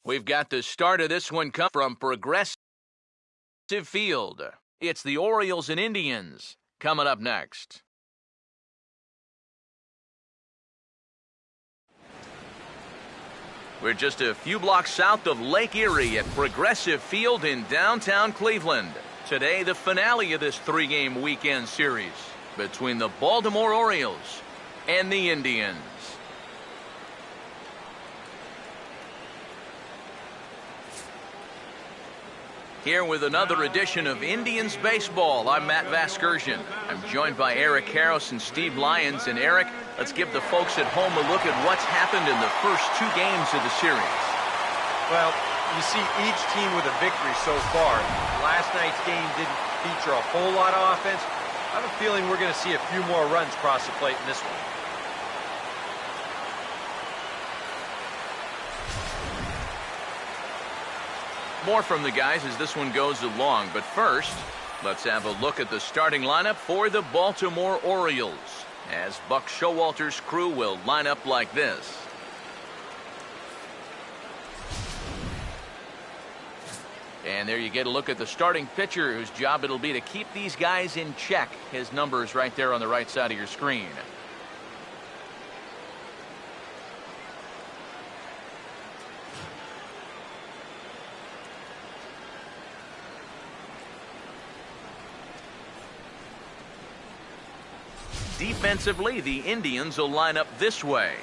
We've got the start of this one come from Progressive Field. It's the Orioles and Indians coming up next. We're just a few blocks south of Lake Erie at Progressive Field in downtown Cleveland. Today, the finale of this three-game weekend series between the Baltimore Orioles and the Indians. Here with another edition of Indians Baseball, I'm Matt Vasgersian. I'm joined by Eric Karros and Steve Lyons. And Eric, let's give the folks at home a look at what's happened in the first two games of the series. Well, you see each team with a victory so far. Last night's game didn't feature a whole lot of offense. I have a feeling we're going to see a few more runs cross the plate in this one. More from the guys as this one goes along, but first, let's have a look at the starting lineup for the Baltimore Orioles, as Buck Showalter's crew will line up like this. And there you get a look at the starting pitcher, whose job it'll be to keep these guys in check. His number is right there on the right side of your screen. Defensively, the Indians will line up this way.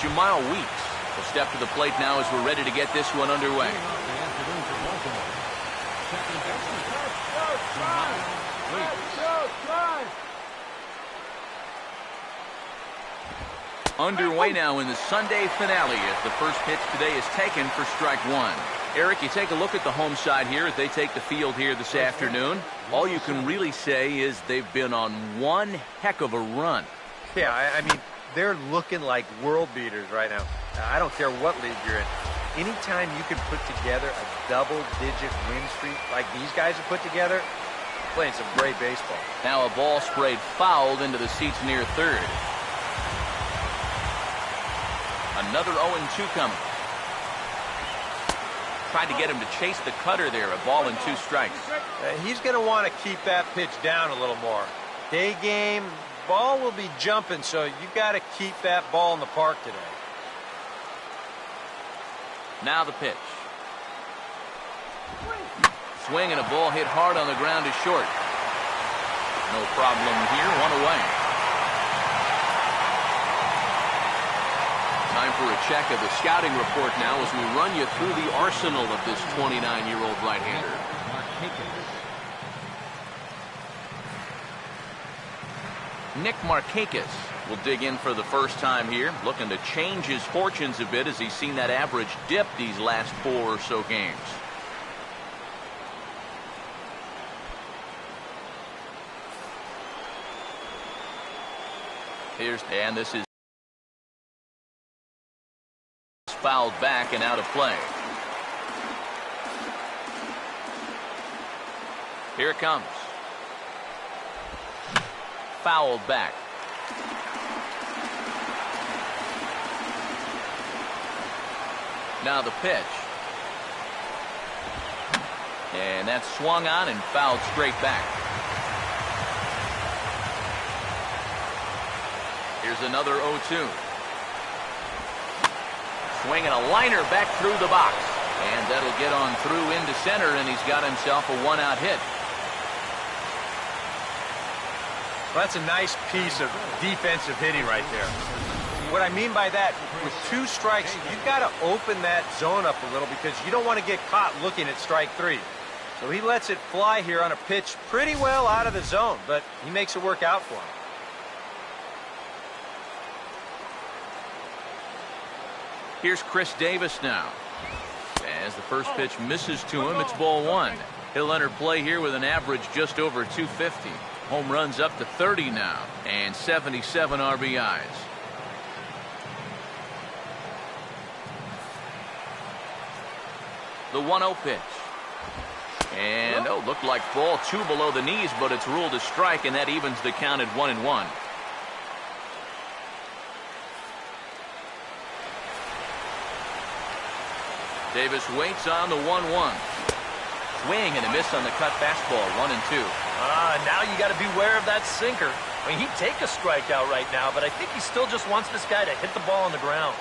Jamal Weeks will step to the plate now as we're ready to get this one underway. Underway now in the Sunday finale as the first pitch today is taken for strike one. Eric, you take a look at the home side here as they take the field here this afternoon. All you can really say is they've been on one heck of a run. Yeah, I mean, they're looking like world beaters right now. I don't care what league you're in. Anytime you can put together a double-digit win streak like these guys have put together, you're playing some great baseball. Now a ball sprayed fouled into the seats near third. Another 0-2 coming. Tried to get him to chase the cutter there. A ball and two strikes. He's going to want to keep that pitch down a little more. Day game, ball will be jumping, so you got to keep that ball in the park today. Now the pitch. Swing and a ball hit hard on the ground is short. No problem here. One away. Time for a check of the scouting report now as we run you through the arsenal of this 29-year-old right-hander. Nick Markakis will dig in for the first time here, looking to change his fortunes a bit as he's seen that average dip these last four or so games. And this is fouled back and out of play. Here it comes. Fouled back. Now the pitch. And that's swung on and fouled straight back. Here's another 0-2. Swing and a liner back through the box. And that'll get on through into center, and he's got himself a one-out hit. Well, that's a nice piece of defensive hitting right there. What I mean by that, with two strikes, you've got to open that zone up a little because you don't want to get caught looking at strike three. So he lets it fly here on a pitch pretty well out of the zone, but he makes it work out for him. Here's Chris Davis now. As the first pitch misses to him, it's ball one. He'll enter play here with an average just over 250. Home runs up to 30 now, and 77 RBIs. The 1-0 pitch. And, looked like ball 2 below the knees, but it's ruled a strike, and that evens the count at 1-1. Davis waits on the 1-1. Swing and a miss on the cut fastball, 1-2. Now you got to beware of that sinker. I mean, he'd take a strikeout right now, but I think he still just wants this guy to hit the ball on the ground.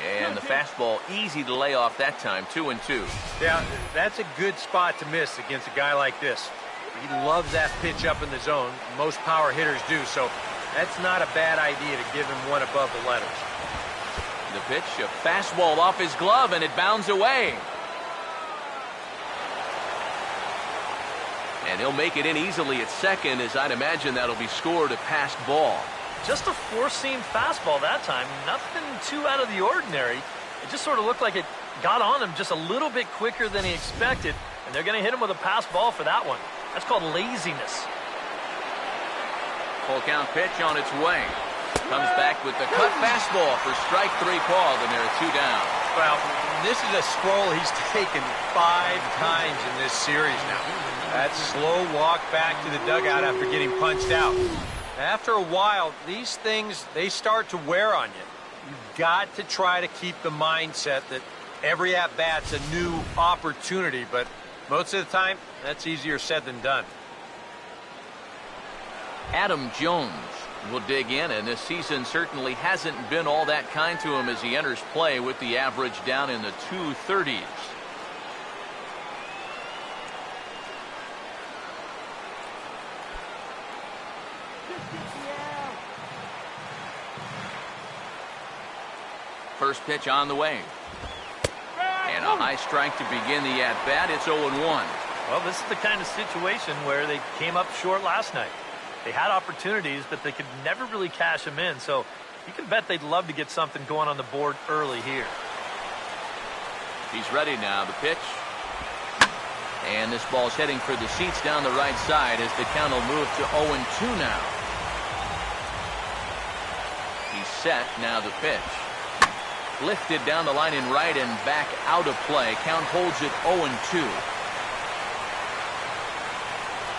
And the fastball easy to lay off that time, 2-2. Yeah, that's a good spot to miss against a guy like this. He loves that pitch up in the zone. Most power hitters do, so that's not a bad idea to give him one above the letters. The pitch, a fastball off his glove, and it bounds away. And he'll make it in easily at second, as I'd imagine that'll be scored a passed ball. Just a four-seam fastball that time. Nothing too out of the ordinary. It just sort of looked like it got on him just a little bit quicker than he expected, and they're going to hit him with a pass ball for that one. That's called laziness. Full count pitch on its way. Comes back with the cut fastball for strike 3 called, and there are 2 down. Well, this is a stroll he's taken 5 times in this series now. That slow walk back to the dugout after getting punched out. After a while, these things, they start to wear on you. You've got to try to keep the mindset that every at-bat's a new opportunity, but most of the time, that's easier said than done. Adam Jones will dig in, and this season certainly hasn't been all that kind to him as he enters play with the average down in the 230s. First pitch on the way. And a high strike to begin the at-bat. It's 0-1. Well, this is the kind of situation where they came up short last night. They had opportunities, but they could never really cash them in. So you can bet they'd love to get something going on the board early here. He's ready now. The pitch. And this ball's heading for the seats down the right side as the count will move to 0-2 now. He's set. Now the pitch. Lifted down the line in right and back out of play. Count holds it 0-2.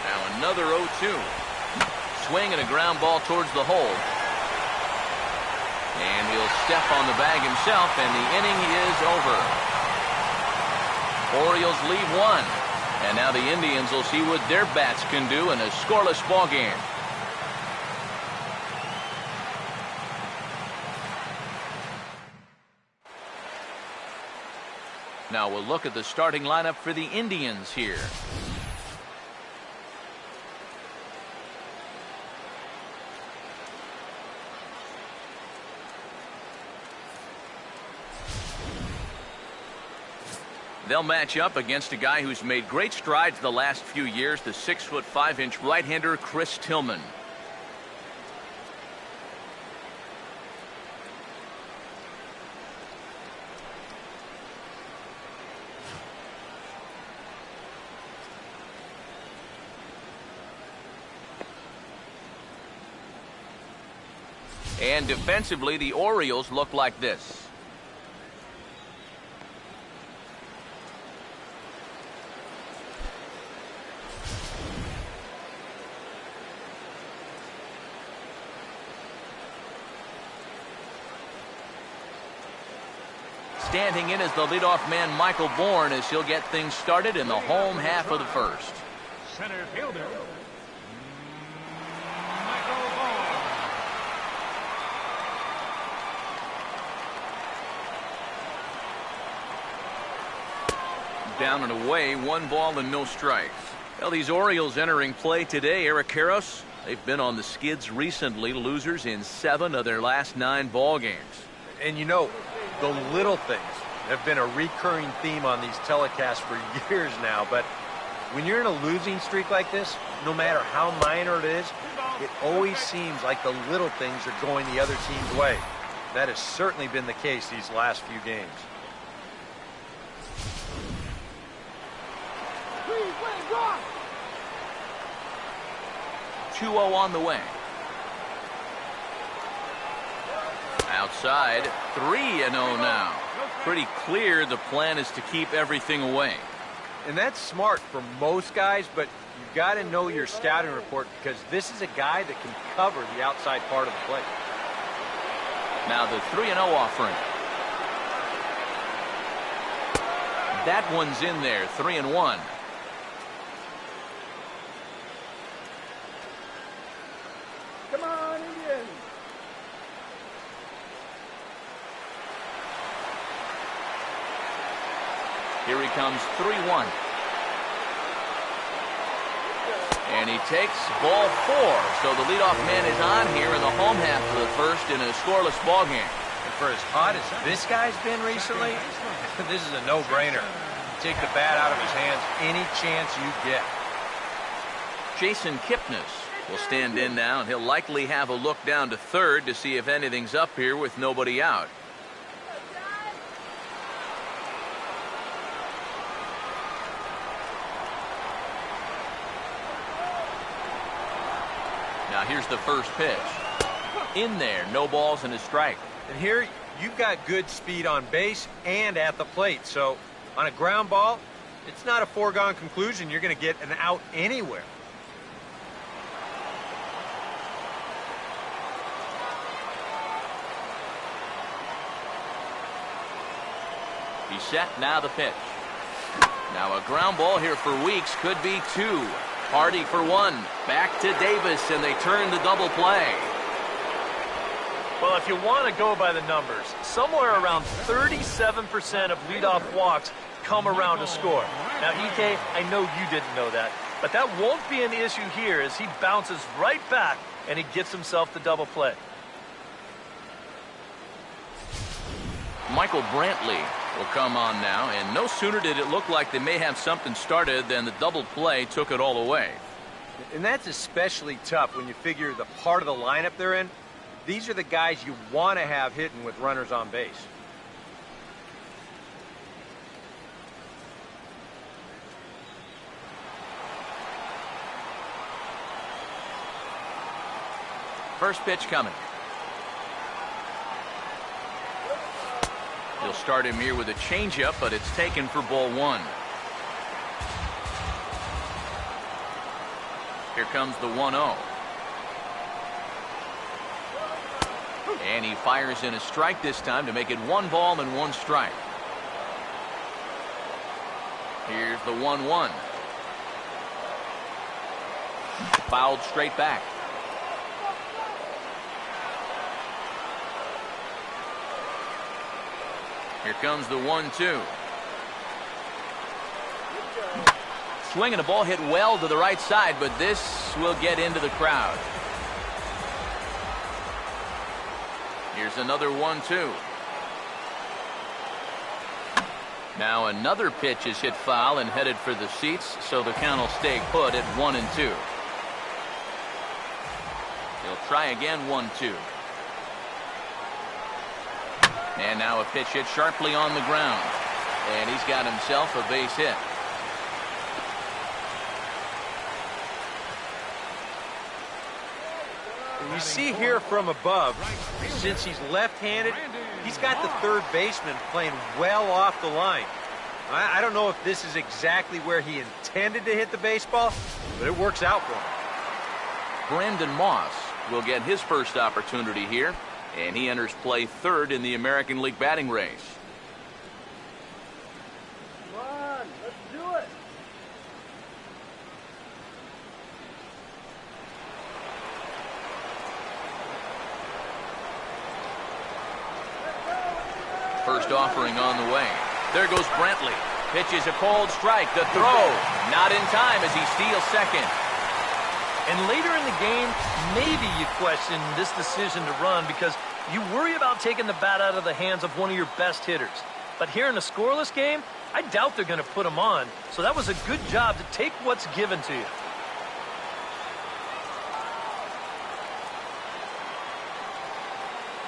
Now another 0-2. Swing and a ground ball towards the hole. And he'll step on the bag himself, and the inning is over. Orioles leave 1. And now the Indians will see what their bats can do in a scoreless ball game. Now we'll look at the starting lineup for the Indians here. They'll match up against a guy who's made great strides the last few years, the 6'5" right-hander Chris Tillman. And defensively, the Orioles look like this. Standing in is the leadoff man, Michael Bourne, as he'll get things started in the home half of the first. Center fielder, Michael Bourne. Down and away, 1 ball and no strikes. Well, these Orioles entering play today, Eric Karros, they've been on the skids recently, losers in 7 of their last 9 ball games. And you know, the little things have been a recurring theme on these telecasts for years now, but when you're in a losing streak like this, no matter how minor it is, it always seems like the little things are going the other team's way. That has certainly been the case these last few games. 2-0 on the way. Outside, 3-0 now. pretty clear the plan is to keep everything away. And that's smart for most guys, but you've got to know your scouting report because this is a guy that can cover the outside part of the plate. Now the 3-0 offering. That one's in there, 3-1. Come on, Indians. Here he comes, 3-1. And he takes ball 4. So the leadoff man is on here in the home half of the first in a scoreless ball game. And for as hot as this guy's been recently, this is a no-brainer. Take the bat out of his hands any chance you get. Jason Kipnis will stand in now, and he'll likely have a look down to third to see if anything's up here with nobody out. Now here's the first pitch. In there, no balls and a strike. And here, you've got good speed on base and at the plate. So on a ground ball, it's not a foregone conclusion you're going to get an out anywhere. He's set, now the pitch. Now a ground ball here for Weeks, could be 2. Hardy for 1. Back to Davis, and they turn the double play. Well, if you want to go by the numbers, somewhere around 37% of leadoff walks come around to score. Now, EK, I know you didn't know that, but that won't be an issue here as he bounces right back and he gets himself the double play. Michael Brantley will come on now, and no sooner did it look like they may have something started than the double play took it all away. And that's especially tough when you figure the part of the lineup they're in. These are the guys you want to have hitting with runners on base. First pitch coming. He'll start him here with a changeup, but it's taken for ball 1. Here comes the 1-0. And he fires in a strike this time to make it 1 ball and 1 strike. Here's the 1-1. Fouled straight back. Here comes the 1-2. Swinging a ball hit well to the right side, but this will get into the crowd. Here's another 1-2. Now another pitch is hit foul and headed for the seats, so the count will stay put at 1-2. He'll try again, 1-2. And now a pitch hit sharply on the ground. And he's got himself a base hit. You see here from above, since he's left-handed, he's got the third baseman playing well off the line. I don't know if this is exactly where he intended to hit the baseball, but it works out for him. Brandon Moss will get his first opportunity here, and he enters play third in the American League batting race. Come on, let's do it. First offering on the way. There goes Brantley. Pitches a cold strike. The throw not in time as he steals second. And later in the game, maybe you question this decision to run because you worry about taking the bat out of the hands of one of your best hitters. But here in a scoreless game, I doubt they're going to put him on. So that was a good job to take what's given to you.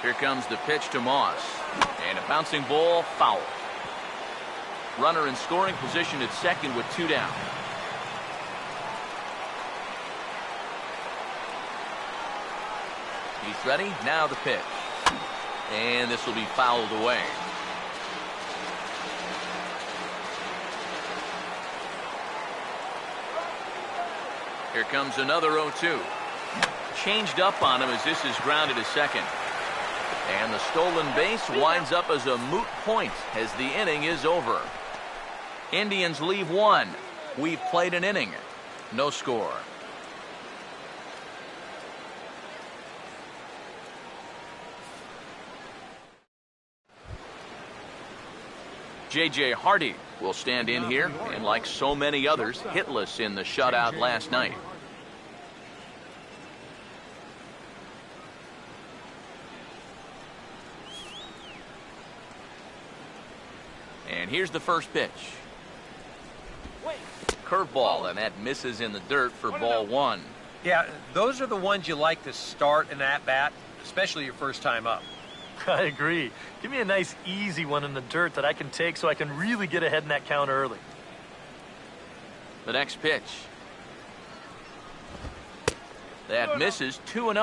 Here comes the pitch to Moss. And a bouncing ball, foul. Runner in scoring position at second with 2 down. He's ready. Now the pitch. And this will be fouled away. Here comes another 0-2. Changed up on him as this is grounded to second. And the stolen base winds up as a moot point as the inning is over. Indians leave one. We've played an inning. No score. J.J. Hardy will stand in here, and like so many others, hitless in the shutout last night. And here's the first pitch. Curveball, and that misses in the dirt for ball one. Yeah, those are the ones you like to start in that bat, especially your first time up. I agree. Give me a nice, easy one in the dirt that I can take so I can really get ahead in that count early. The next pitch. That misses 2-0.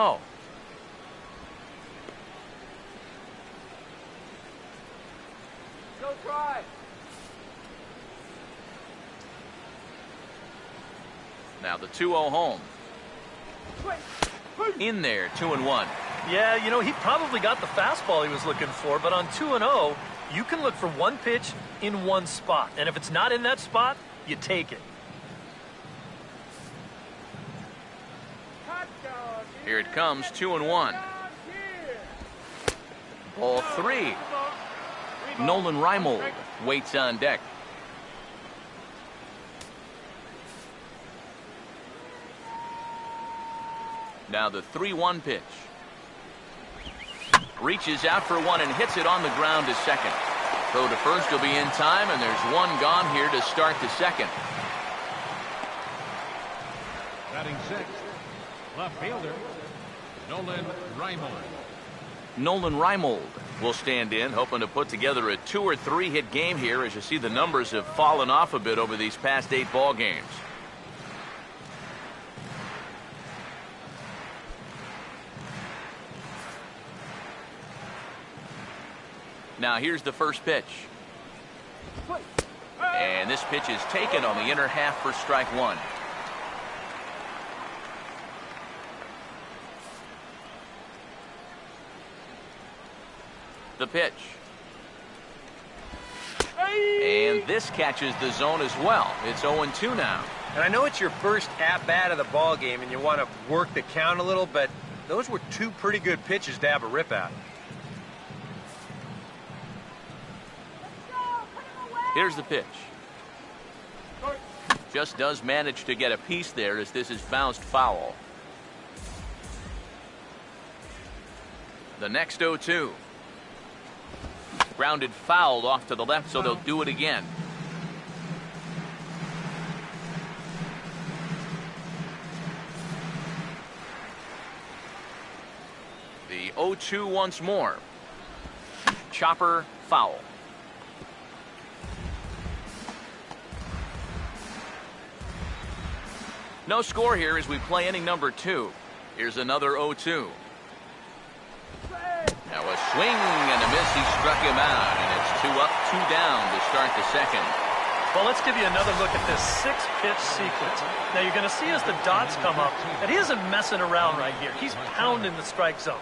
Go try. Now the 2-0 home. In there, 2-1. Yeah, you know, he probably got the fastball he was looking for, but on 2-0, you can look for one pitch in one spot. And if it's not in that spot, you take it. Here it comes, 2-1. Ball three. Nolan Reimold waits on deck. Now the 3-1 pitch. Reaches out for one and hits it on the ground to second. Throw to first will be in time, and there's one gone here to start the second. Batting sixth, left fielder, Nolan Reimold. Nolan Reimold will stand in, hoping to put together a 2 or 3 hit game here, as you see the numbers have fallen off a bit over these past 8 ball games. Now here's the first pitch. And this pitch is taken on the inner half for strike one. The pitch. And this catches the zone as well. It's 0-2 now. And I know it's your first at-bat of the ball game and you want to work the count a little, but those were 2 pretty good pitches to have a rip at. Here's the pitch. Just does manage to get a piece there as this is bounced foul. The next 0-2. Grounded fouled off to the left, so they'll do it again. The 0-2 once more. Chopper foul. No score here as we play inning number 2. Here's another 0-2. Now a swing and a miss. He struck him out, and it's 2 up, 2 down to start the second. Well, let's give you another look at this 6-pitch sequence. Now you're going to see as the dots come up that he isn't messing around right here. He's pounding the strike zone.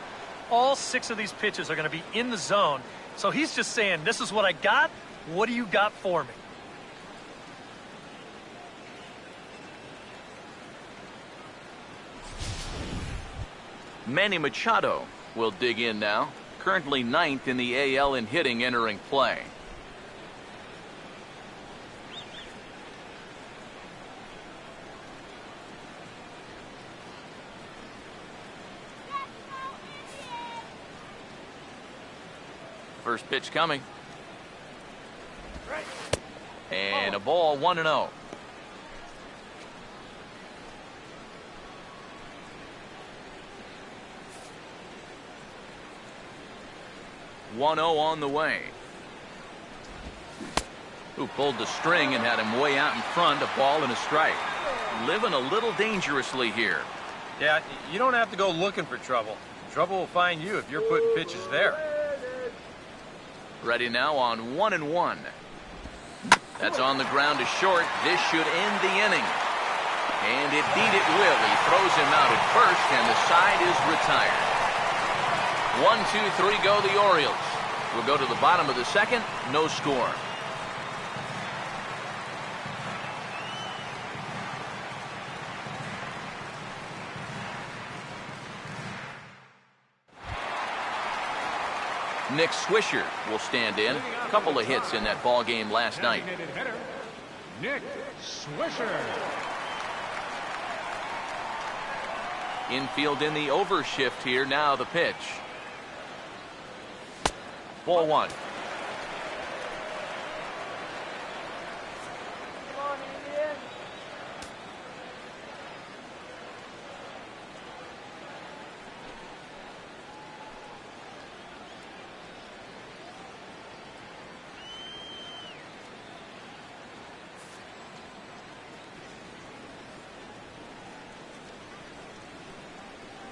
All 6 of these pitches are going to be in the zone. So he's just saying, this is what I got. What do you got for me? Manny Machado will dig in now. Currently 9th in the AL in hitting entering play. First pitch coming. And a ball, 1-0. On the way. Who pulled the string and had him way out in front, a ball and a strike. Living a little dangerously here. Yeah, you don't have to go looking for trouble. Trouble will find you if you're putting pitches there. Ready now on 1-1. That's on the ground to short. This should end the inning. And indeed it will. He throws him out at first, and the side is retired. 1-2-3 go the Orioles. We'll go to the bottom of the second. No score. Nick Swisher will stand in. A couple of hits in that ball game last night. Nick Swisher. Infield in the overshift here. Now the pitch. Ball one. Come on, Indian.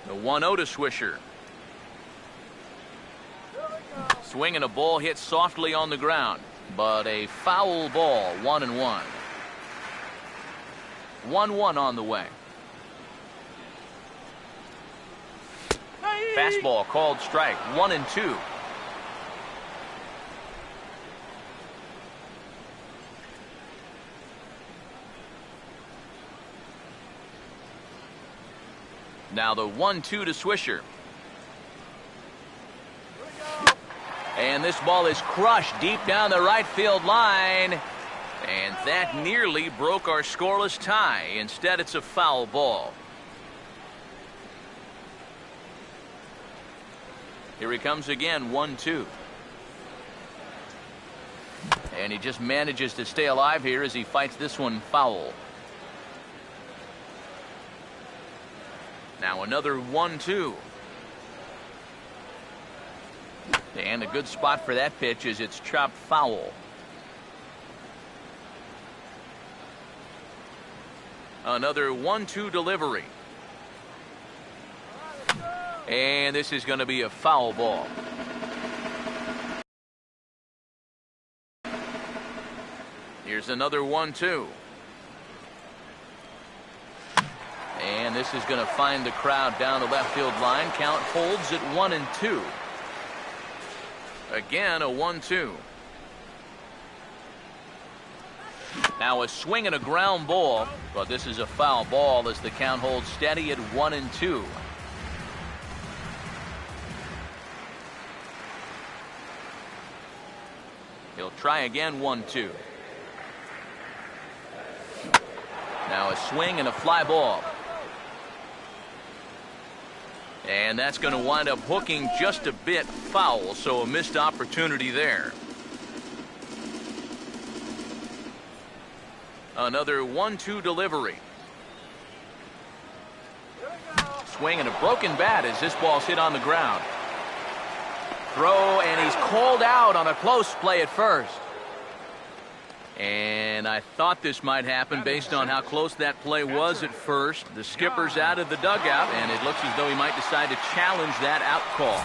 The 1-0 to Swisher. Swinging a ball hit softly on the ground, but a foul ball. 1-1. 1-1 on the way. Fastball called strike. 1-2. Now the 1-2 to Swisher. And this ball is crushed deep down the right field line. And that nearly broke our scoreless tie. Instead, it's a foul ball. Here he comes again, 1-2. And he just manages to stay alive here as he fights this one foul. Now another 1-2. And a good spot for that pitch is it's chopped foul. Another 1-2 delivery. And this is going to be a foul ball. Here's another 1-2. And this is going to find the crowd down the left field line. Count holds at 1-2. Again, a 1-2. Now a swing and a ground ball, but this is a foul ball as the count holds steady at 1-2. He'll try again, 1-2. Now a swing and a fly ball. And that's going to wind up hooking just a bit foul, so a missed opportunity there. Another 1-2 delivery. Swing and a broken bat as this ball's hit on the ground. Throw, and he's called out on a close play at first. And I thought this might happen based on how close that play was at first. The skipper's out of the dugout, and it looks as though he might decide to challenge that out call.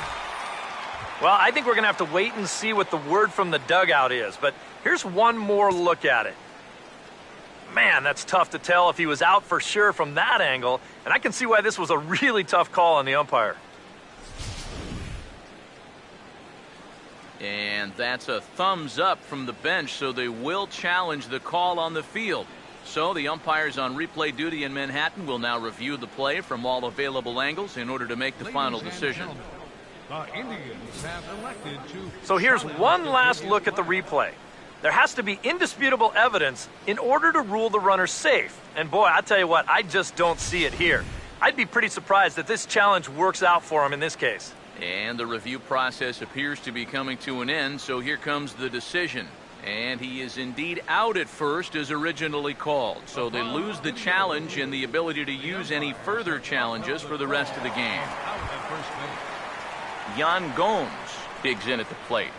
Well, I think we're going to have to wait and see what the word from the dugout is. But here's one more look at it. Man, that's tough to tell if he was out for sure from that angle. And I can see why this was a really tough call on the umpire. And that's a thumbs up from the bench, so they will challenge the call on the field. So the umpires on replay duty in Manhattan will now review the play from all available angles in order to make the final decision. The Indians have elected to. So here's one last look at the replay. There has to be indisputable evidence in order to rule the runner safe. And boy, I tell you what, I just don't see it here. I'd be pretty surprised that this challenge works out for him in this case. And the review process appears to be coming to an end, so here comes the decision. And he is indeed out at first as originally called. So they lose the challenge and the ability to use any further challenges for the rest of the game. Yan Gomes digs in at the plate.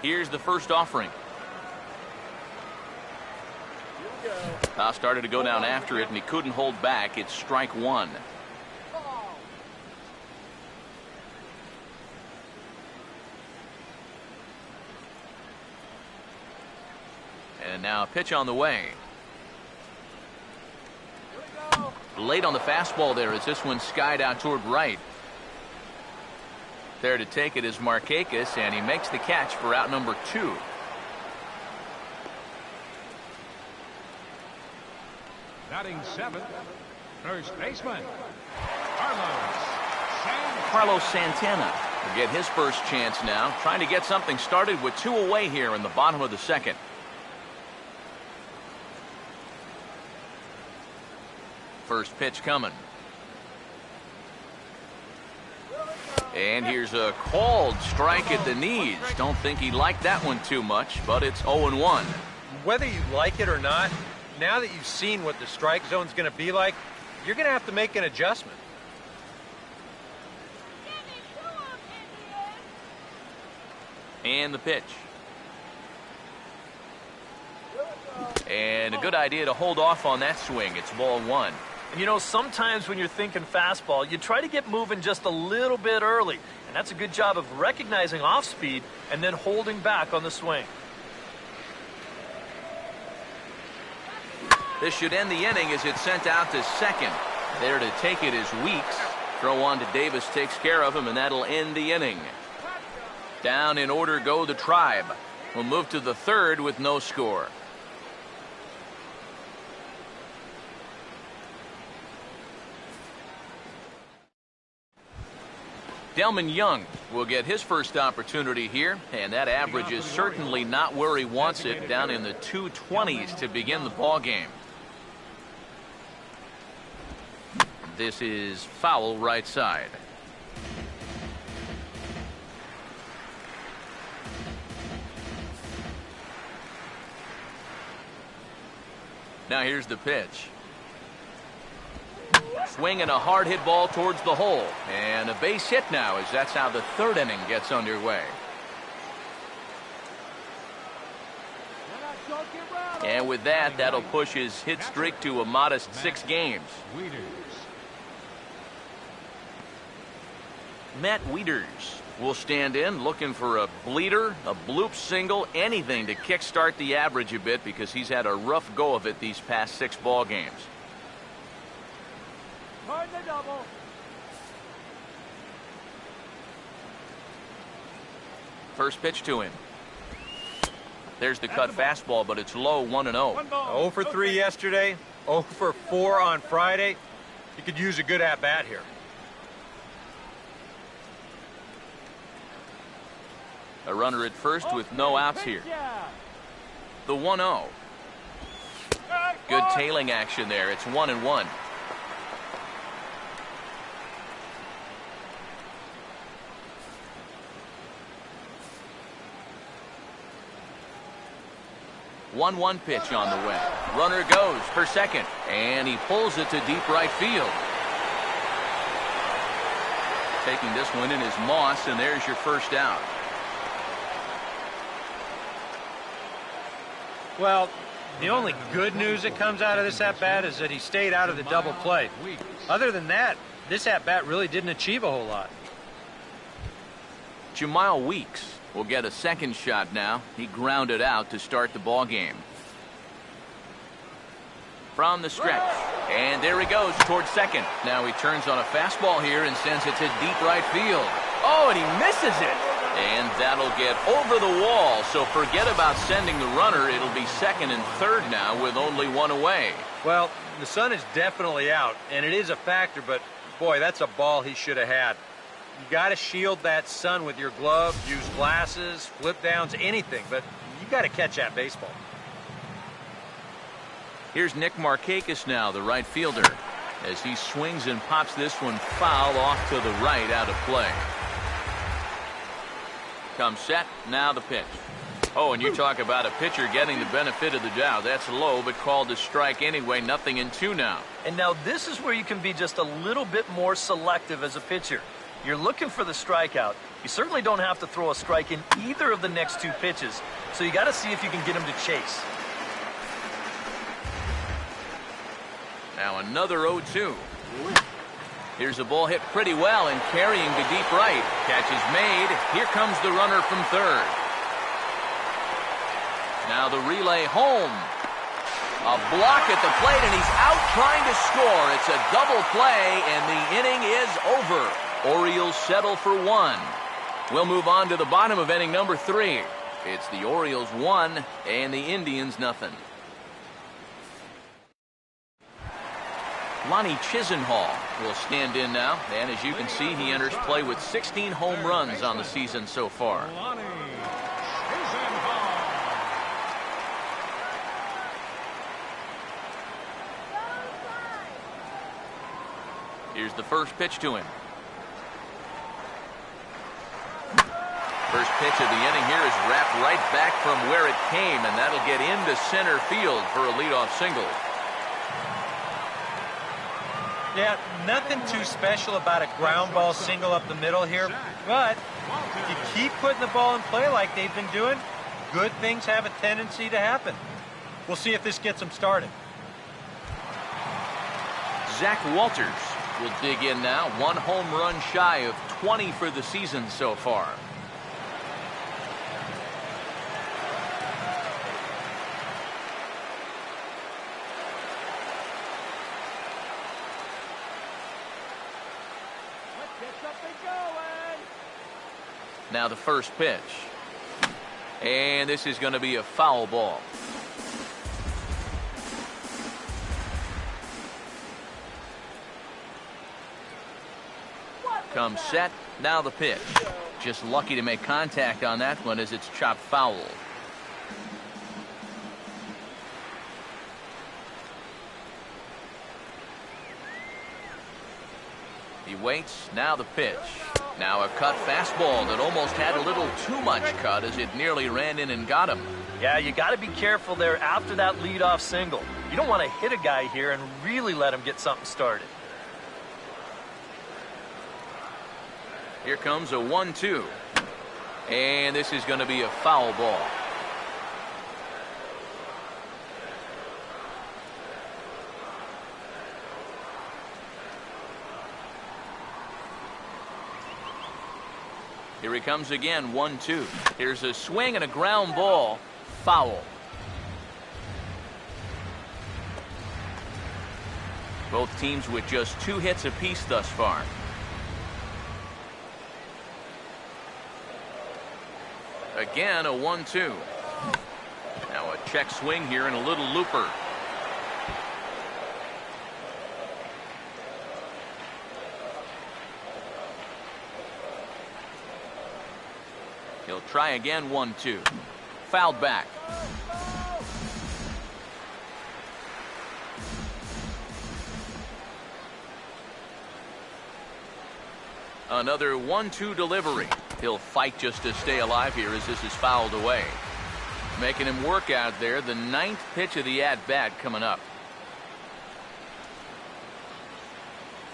Here's the first offering. Here we go. Started to go down after it, and he couldn't hold back. It's strike one. And now a pitch on the way. Late on the fastball there as this one skied out toward right. There to take it is Markakis, and he makes the catch for out number 2. Batting 7th, first baseman, Carlos Santana will get his first chance now, trying to get something started with 2 away here in the bottom of the second. First pitch coming. And here's a called strike at the knees. Don't think he liked that one too much, but it's 0-1. Whether you like it or not, now that you've seen what the strike zone's going to be like, you're going to have to make an adjustment. And the pitch. And a good idea to hold off on that swing. It's ball 1. And you know, sometimes when you're thinking fastball, you try to get moving just a little bit early. And that's a good job of recognizing off speed and then holding back on the swing. This should end the inning as it's sent out to second. There to take it is Weeks. Throw on to Davis takes care of him, and that'll end the inning. Down in order go the Tribe. We'll move to the third with no score. Delman Young will get his first opportunity here, and that average is certainly not where he wants it, down in the 220s to begin the ball game. This is foul right side. Now here's the pitch. Swinging a hard hit ball towards the hole, and a base hit now, as that's how the third inning gets underway. And with that, that'll push his hit streak to a modest 6 games. Matt Wieters will stand in, looking for a bleeder, a bloop single, anything to kickstart the average a bit, because he's had a rough go of it these past 6 ball games. First pitch to him. There's the cut fastball, but it's low, 1-0. 0 for 3 yesterday, 0 for 4 on Friday. You could use a good at-bat here. A runner at first with no outs here. The 1-0. Good tailing action there. It's 1-1. One pitch on the way. Runner goes for second, and he pulls it to deep right field. Taking this one in is Moss, and there's your first out. Well, the only good news that comes out of this at-bat is that he stayed out of the double play. Other than that, this at-bat really didn't achieve a whole lot. Jemile Weeks will get a second shot now. He grounded out to start the ball game. From the stretch, and there he goes towards second. Now he turns on a fastball here and sends it to deep right field. Oh, and he misses it. And that'll get over the wall, so forget about sending the runner. It'll be second and third now with only 1 away. Well, the sun is definitely out, and it is a factor, but boy, that's a ball he should have had. You got to shield that sun with your glove, use glasses, flip downs, anything, but you got to catch that baseball. Here's Nick Markakis now, the right fielder, as he swings and pops this one foul off to the right, out of play. Comes set, now the pitch. Oh, and you talk about a pitcher getting the benefit of the doubt. That's low, but called a strike anyway. 0-2 now. And now this is where you can be just a little bit more selective as a pitcher. You're looking for the strikeout. You certainly don't have to throw a strike in either of the next 2 pitches, so you got to see if you can get him to chase. Now another 0-2. Here's a ball hit pretty well and carrying to deep right. Catch is made. Here comes the runner from third. Now the relay home. A block at the plate, and he's out trying to score. It's a double play, and the inning is over. Orioles settle for one. We'll move on to the bottom of inning number 3. It's the Orioles 1 and the Indians nothing. Lonnie Chisenhall will stand in now, and as you can see, he enters play with 16 home runs on the season so far. Lonnie Chisenhall. Here's the first pitch to him. First pitch of the inning here is wrapped right back from where it came, and that'll get into center field for a leadoff single. Yeah, nothing too special about a ground ball single up the middle here, but if you keep putting the ball in play like they've been doing, good things have a tendency to happen. We'll see if this gets them started. Zach Walters will dig in now. 1 home run shy of 20 for the season so far. Now the first pitch. And this is going to be a foul ball. Comes set. Now the pitch. Just lucky to make contact on that one as it's chopped foul. He waits. Now the pitch. Now a cut fastball that almost had a little too much cut as it nearly ran in and got him. Yeah, you got to be careful there after that leadoff single. You don't want to hit a guy here and really let him get something started. Here comes a 1-2. And this is going to be a foul ball. Here he comes again, 1-2. Here's a swing and a ground ball. Foul. Both teams with just 2 hits apiece thus far. Again, a 1-2. Now a check swing here and a little looper. He'll try again, 1-2. Fouled back. Another 1-2 delivery. He'll fight just to stay alive here as this is fouled away. Making him work out there. The 9th pitch of the at-bat coming up.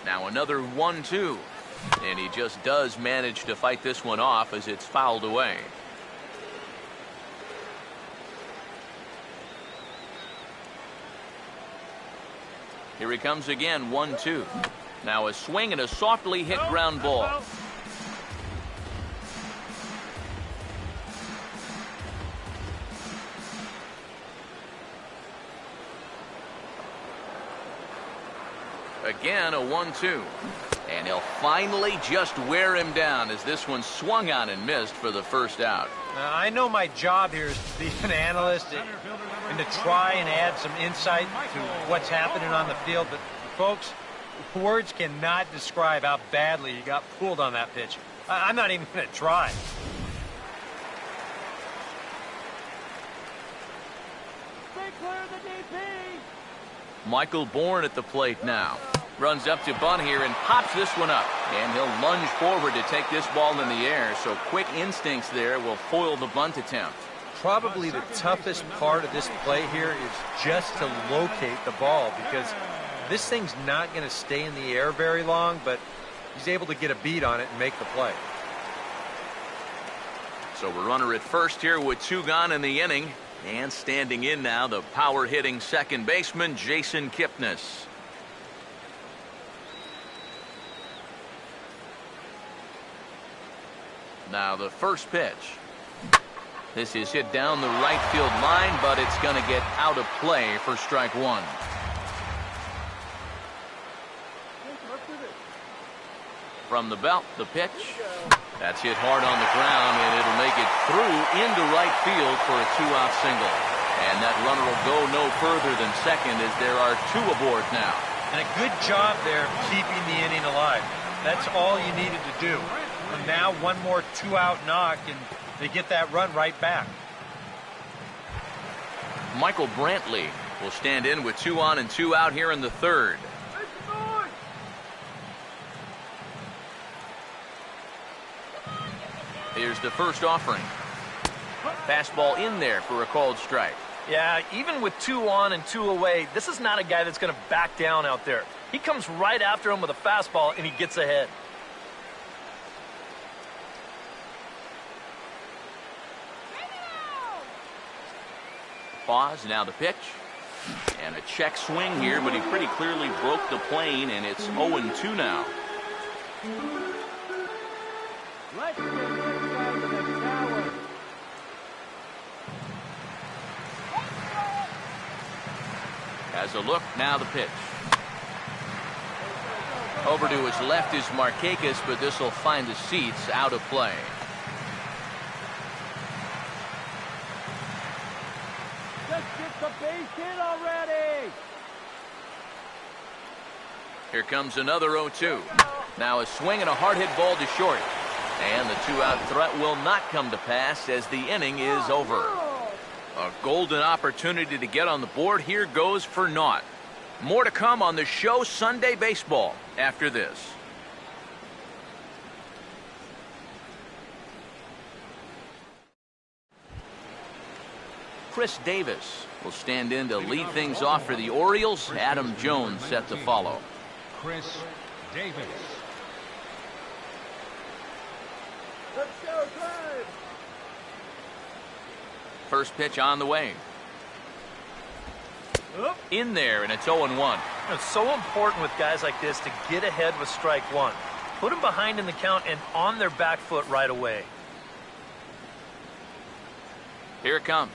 Now another 1-2. And he just does manage to fight this one off as it's fouled away. Here he comes again, 1-2. Now a swing and a softly hit ground ball. Again, a 1-2. And he'll finally just wear him down as this one swung on and missed for the first out. I know my job here is to be an analyst and to try and add some insight to what's happening on the field. But, folks, words cannot describe how badly he got pulled on that pitch. I'm not even going to try. Stay clear of the DP. Michael Bourne at the plate now. Runs up to bunt here and pops this one up. And he'll lunge forward to take this ball in the air. So quick instincts there will foil the bunt attempt. Probably the toughest part of this play here is just to locate the ball, because this thing's not going to stay in the air very long, but he's able to get a beat on it and make the play. So we're runner at first here with 2 gone in the inning. And standing in now, the power-hitting second baseman, Jason Kipnis. Now the first pitch. This is hit down the right field line, but it's going to get out of play for strike one. From the belt, the pitch. That's hit hard on the ground, and it'll make it through into right field for a 2-out single. And that runner will go no further than second as there are 2 aboard now. And a good job there keeping the inning alive. That's all you needed to do. And now one more 2-out knock, and they get that run right back. Michael Brantley will stand in with 2 on and 2 out here in the third. Here's the first offering. Fastball in there for a called strike. Yeah, even with 2 on and 2 away, this is not a guy that's going to back down out there. He comes right after him with a fastball, and he gets ahead. Pause, now the pitch. And a check swing here, but he pretty clearly broke the plane, and it's 0-2 now. Let's get this guy to the tower. Has a look, now the pitch. Over to his left is Markakis, but this will find the seats out of play. Just get the base hit already. Here comes another 0-2. Now a swing and a hard hit ball to short. And the 2-out threat will not come to pass as the inning is over. A golden opportunity to get on the board here goes for naught. More to come on the show Sunday Baseball after this. Chris Davis will stand in to lead things off for the Orioles. Adam Jones set to follow. Chris Davis. Let's go, drive. First pitch on the way. In there, and it's 0-1. It's so important with guys like this to get ahead with strike one. Put them behind in the count and on their back foot right away. Here it comes.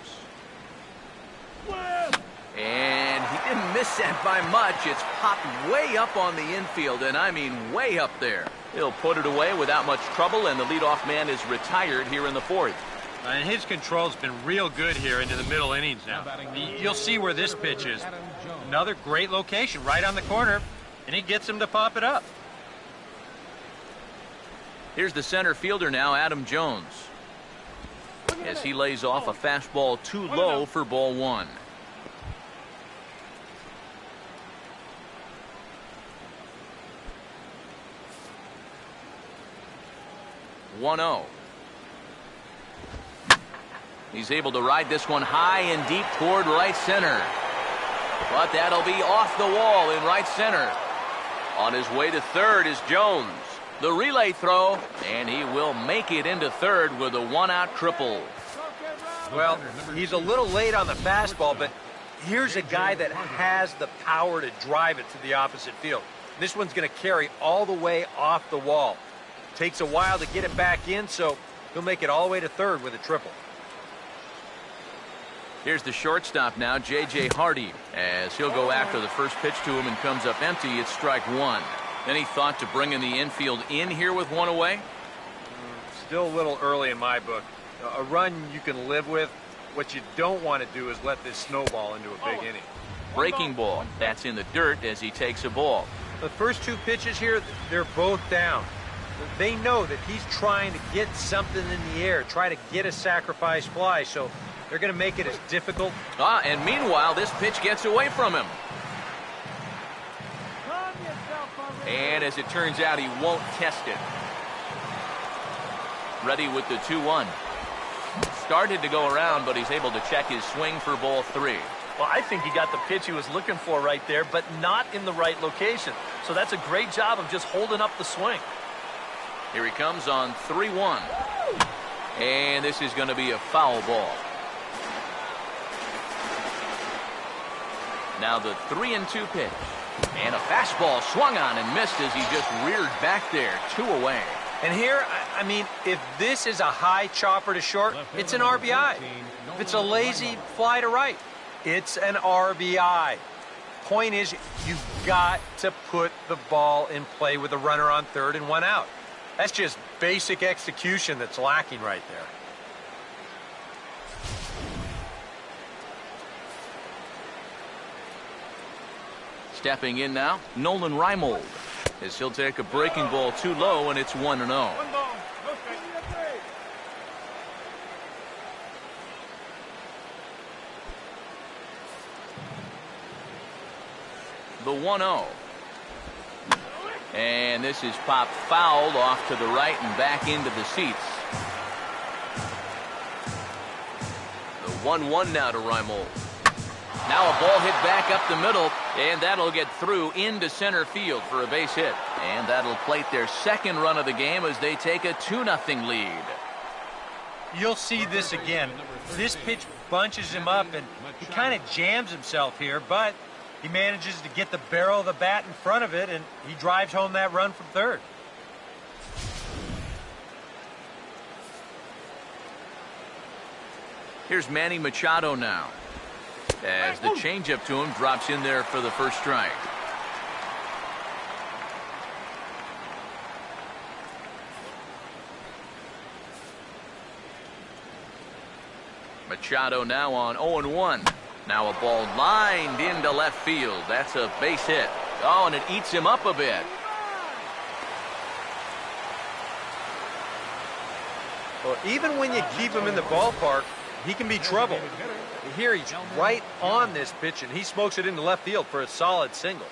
And he didn't miss that by much. It's popped way up on the infield, and I mean way up there. He'll put it away without much trouble, and the leadoff man is retired here in the fourth. And his control's been real good here into the middle innings now. You'll see where this pitch is. Another great location right on the corner, and he gets him to pop it up. Here's the center fielder now, Adam Jones, as he lays off a fastball too low for ball one. He's able to ride this one high and deep toward right center. But that'll be off the wall in right center. On his way to third is Jones. The relay throw, and he will make it into third with a 1-out triple. Well, he's a little late on the fastball, but here's a guy that has the power to drive it to the opposite field. This one's going to carry all the way off the wall. Takes a while to get it back in, so he'll make it all the way to third with a triple. Here's the shortstop now, J.J. Hardy, as he'll go after the first pitch to him and comes up empty. It's strike one. Any thought to bringing the infield in here with one away? Still a little early in my book. A run you can live with. What you don't want to do is let this snowball into a big inning. Breaking ball. That's in the dirt as he takes a ball. The first 2 pitches here, they're both down. They know that he's trying to get something in the air, try to get a sacrifice fly, so they're going to make it as difficult. And meanwhile, this pitch gets away from him. And as it turns out, he won't test it. Ready with the 2-1. Started to go around, but he's able to check his swing for ball 3. Well, I think he got the pitch he was looking for right there, but not in the right location. So that's a great job of just holding up the swing. Here he comes on 3-1. And this is going to be a foul ball. Now the 3-2 pitch. And a fastball swung on and missed as he just reared back there. 2 away. And here, I mean, if this is a high chopper to short, it's an RBI. If it's a lazy fly to right, it's an RBI. Point is, you've got to put the ball in play with a runner on third and one out. That's just basic execution that's lacking right there. Stepping in now, Nolan Reimold, as he'll take a breaking ball too low, and it's 1-0. The 1-0. And this is popped fouled off to the right and back into the seats. The 1-1 now to Reimold. Now a ball hit back up the middle, and that'll get through into center field for a base hit. And that'll plate their second run of the game as they take a 2-0 lead. You'll see this again. This pitch bunches him up, and he kind of jams himself here, but he manages to get the barrel of the bat in front of it, and he drives home that run from third. Here's Manny Machado now, as the changeup to him drops in there for the first strike. Machado now on 0-1. Now a ball lined into left field. That's a base hit. Oh, and it eats him up a bit. Well, even when you keep him in the ballpark, he can be trouble. Here he's right on this pitch, and he smokes it into left field for a solid single.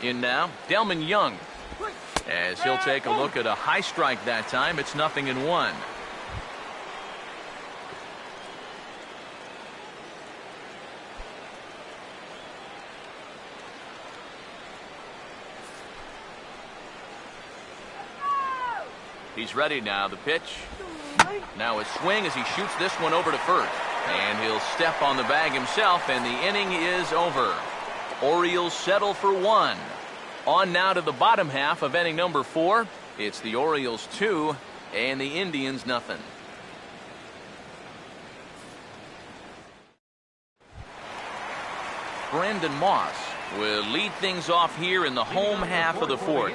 In now, Delman Young, as he'll take a look at a high strike that time. It's 0-1. He's ready now. The pitch. Now a swing as he shoots this one over to first. And he'll step on the bag himself, and the inning is over. Orioles settle for 1. On now to the bottom half of inning number 4. It's the Orioles 2 and the Indians nothing. Brandon Moss will lead things off here in the home half of the 4th.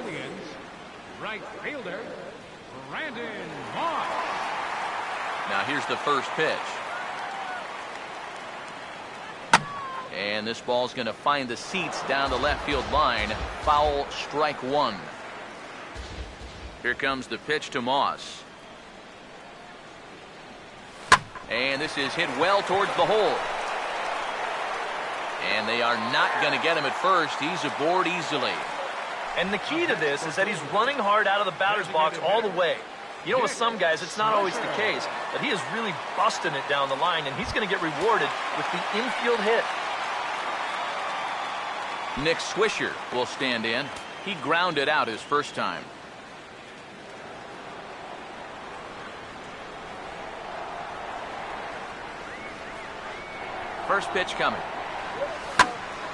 Right fielder, Brandon Moss. Now here's the first pitch. And this ball's going to find the seats down the left field line. Foul, strike 1. Here comes the pitch to Moss. And this is hit well towards the hole. And they are not going to get him at first. He's aboard easily. And the key to this is that he's running hard out of the batter's box all the way. You know, with some guys, it's not always the case, but he is really busting it down the line, and he's going to get rewarded with the infield hit. Nick Swisher will stand in. He grounded out his first time. First pitch coming.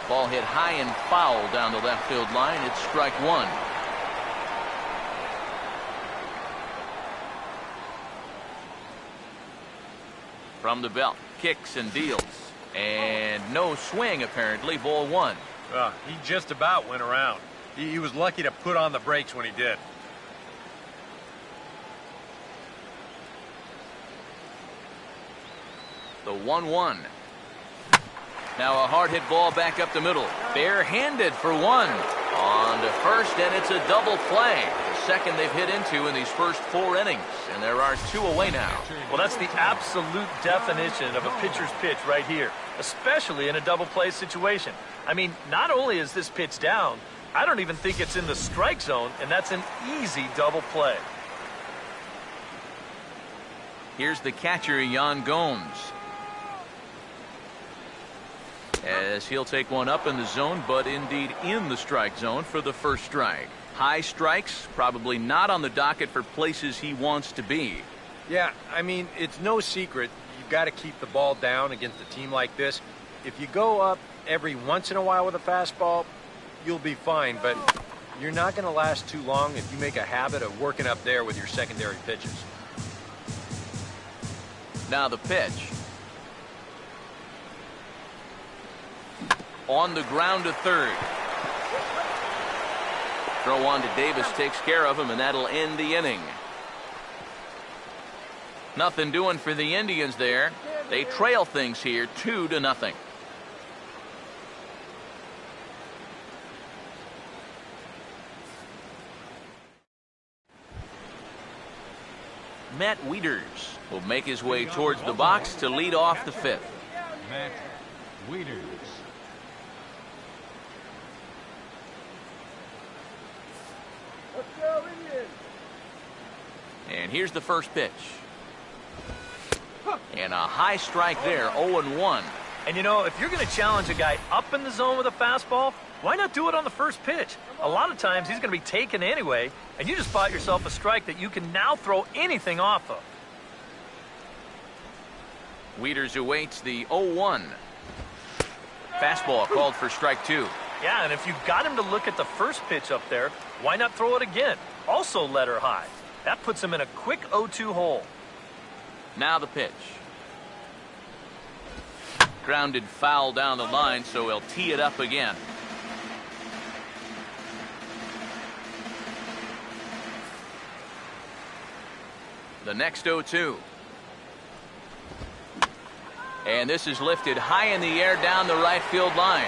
Ball hit high and foul down the left field line. It's strike 1. From the belt, kicks and deals. And no swing apparently, ball 1. He just about went around. He was lucky to put on the brakes when he did. The 1-1. Now a hard hit ball back up the middle. Barehanded for 1. On to first, and it's a double play. The second they've hit into in these first 4 innings. And there are 2 away now. Well, that's the absolute definition of a pitcher's pitch right here, especially in a double play situation. I mean, not only is this pitch down, I don't even think it's in the strike zone, and that's an easy double play. Here's the catcher, Yan Gomes, as he'll take one up in the zone, but indeed in the strike zone for the first strike. High strikes, probably not on the docket for places he wants to be. Yeah, I mean, it's no secret. You've got to keep the ball down against a team like this. if you go up every once in a while with a fastball, you'll be fine, but you're not going to last too long if you make a habit of working up there with your secondary pitches. Now the pitch. On the ground to third. Throw on to Davis takes care of him, and that'll end the inning. Nothing doing for the Indians there. They trail things here 2-0. Matt Wieters will make his way towards the box to lead off the fifth. Matt Wieters. Let's go, Indians. And here's the first pitch. And a high strike there, 0-1. And you know, if you're going to challenge a guy up in the zone with a fastball, why not do it on the first pitch? A lot of times he's going to be taken anyway, and you just bought yourself a strike that you can now throw anything off of. Wieters awaits the 0-1. Fastball called for strike 2. Yeah, and if you've got him to look at the first pitch up there, why not throw it again? Also let her high. That puts him in a quick 0-2 hole. Now the pitch. Grounded foul down the line, so he'll tee it up again. The next 0-2. And this is lifted high in the air down the right field line.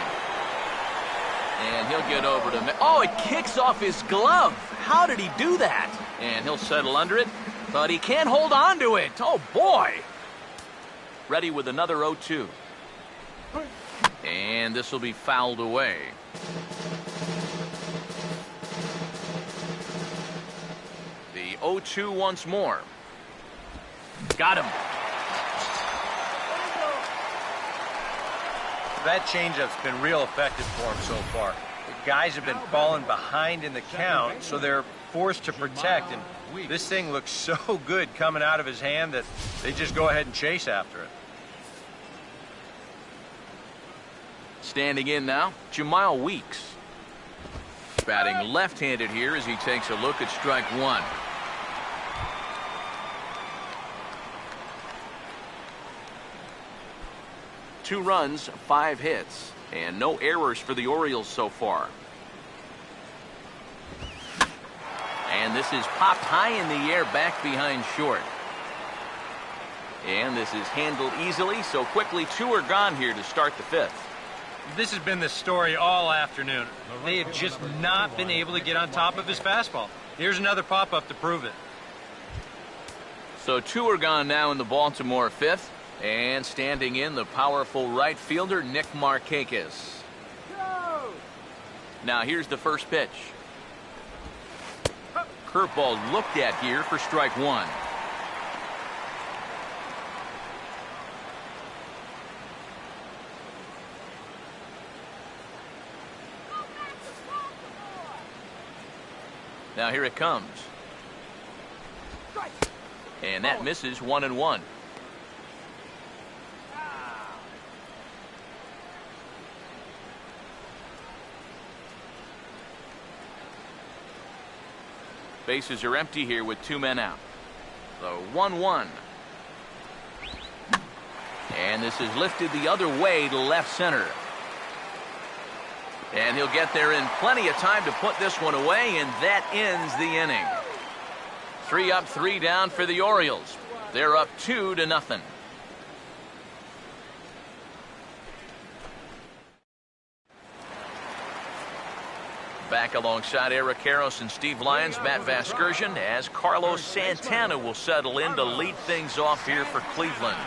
And he'll get over to... Oh, it kicks off his glove. How did he do that? And he'll settle under it, but he can't hold on to it. Oh, boy. Ready with another 0-2. And this will be fouled away. The 0-2 once more. Got him. That changeup's been real effective for him so far. The guys have been falling behind in the count, so they're forced to protect, and this thing looks so good coming out of his hand that they just go ahead and chase after it. Standing in now, Jamal Weeks. Batting left-handed here as he takes a look at strike 1. Two runs, 5 hits, and no errors for the Orioles so far. And this is popped high in the air back behind short. And this is handled easily, so quickly 2 are gone here to start the 5th. This has been the story all afternoon. They have just not been able to get on top of his fastball. Here's another pop-up to prove it. So 2 are gone now in the Baltimore 5th. And standing in, the powerful right fielder, Nick Markakis. Now here's the first pitch. Curveball looked at here for strike 1. Now here it comes. And that misses 1-1. Bases are empty here with 2 men out. So 1-1. And this is lifted the other way to left center. And he'll get there in plenty of time to put this one away, and that ends the inning. 3 up, 3 down for the Orioles. They're up 2-0. Back alongside Eric Karros and Steve Lyons, Matt Vasgersian, as Carlos Santana will settle in to lead things off here for Cleveland.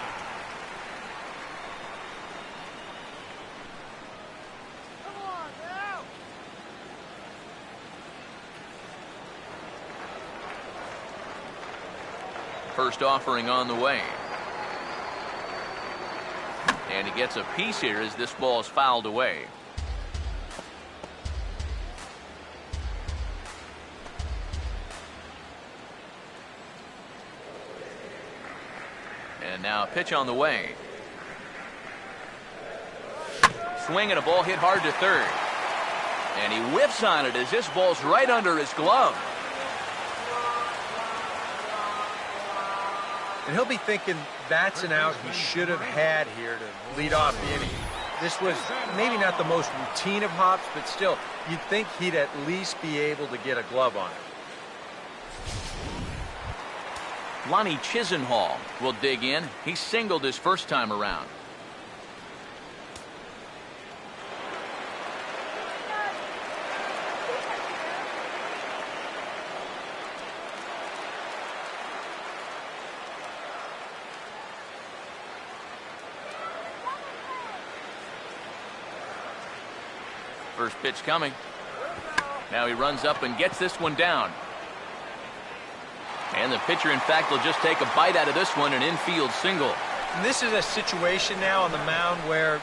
First offering on the way. And he gets a piece here as this ball is fouled away. And now a pitch on the way. Swing and a ball hit hard to third. And he whiffs on it as this ball's right under his glove. And he'll be thinking that's an out he should have had here to lead off the inning. This was maybe not the most routine of hops, but still, you'd think he'd at least be able to get a glove on it. Lonnie Chisenhall will dig in. He singled his first time around. First pitch coming. Now he runs up and gets this one down. And the pitcher, in fact, will just take a bite out of this one, an infield single. And this is a situation now on the mound where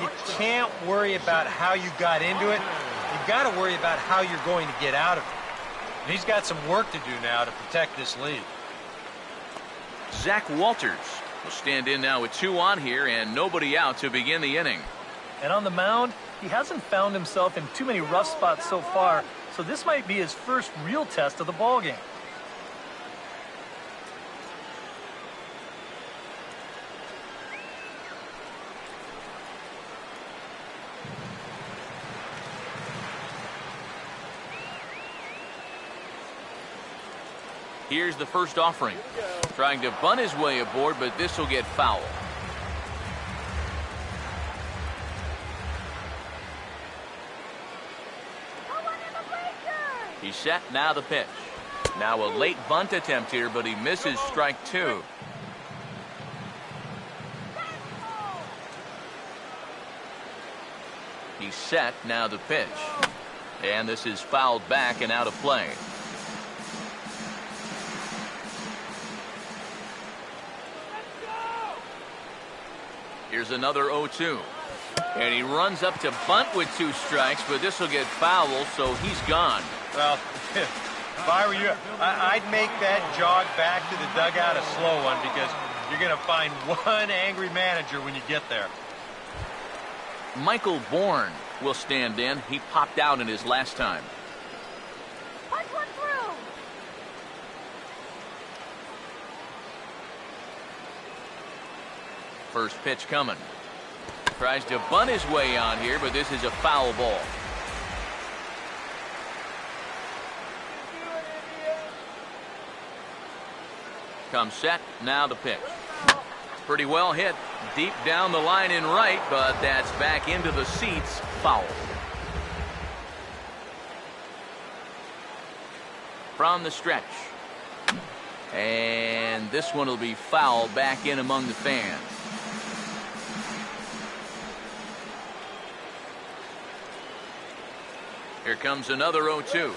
you can't worry about how you got into it. You've got to worry about how you're going to get out of it. And he's got some work to do now to protect this lead. Zach Walters will stand in now with 2 on here and nobody out to begin the inning. And on the mound, he hasn't found himself in too many rough spots so far, so this might be his first real test of the ballgame. Here's the first offering. Trying to bunt his way aboard, but this will get foul. He's set, now the pitch. Now a late bunt attempt here, but he misses strike 2. He's set, now the pitch. And this is fouled back and out of play. Here's another 0-2. And he runs up to bunt with 2 strikes, but this will get foul, so he's gone. Well, if I were you, I'd make that jog back to the dugout a slow one because you're going to find one angry manager when you get there. Michael Bourne will stand in. He popped out in his last time. Punch one through. First pitch coming. Tries to bunt his way on here, but this is a foul ball. Comes set, now the pitch. Pretty well hit, deep down the line in right, but that's back into the seats, foul. From the stretch. And this one will be foul back in among the fans. Here comes another 0-2.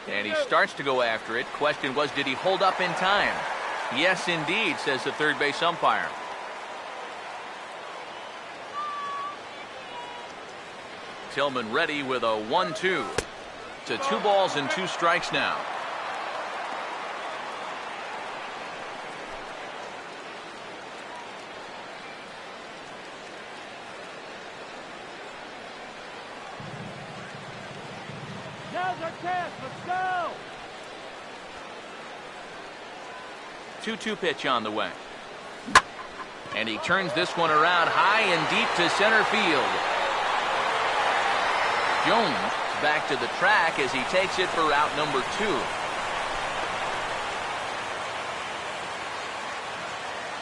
And he starts to go after it. Question was, did he hold up in time? Yes, indeed, says the third base umpire. Tillman ready with a 1-2. To 2 balls and 2 strikes now. Now's our chance. Let's go. 2-2 pitch on the way. And he turns this one around high and deep to center field. Jones back to the track as he takes it for route number 2.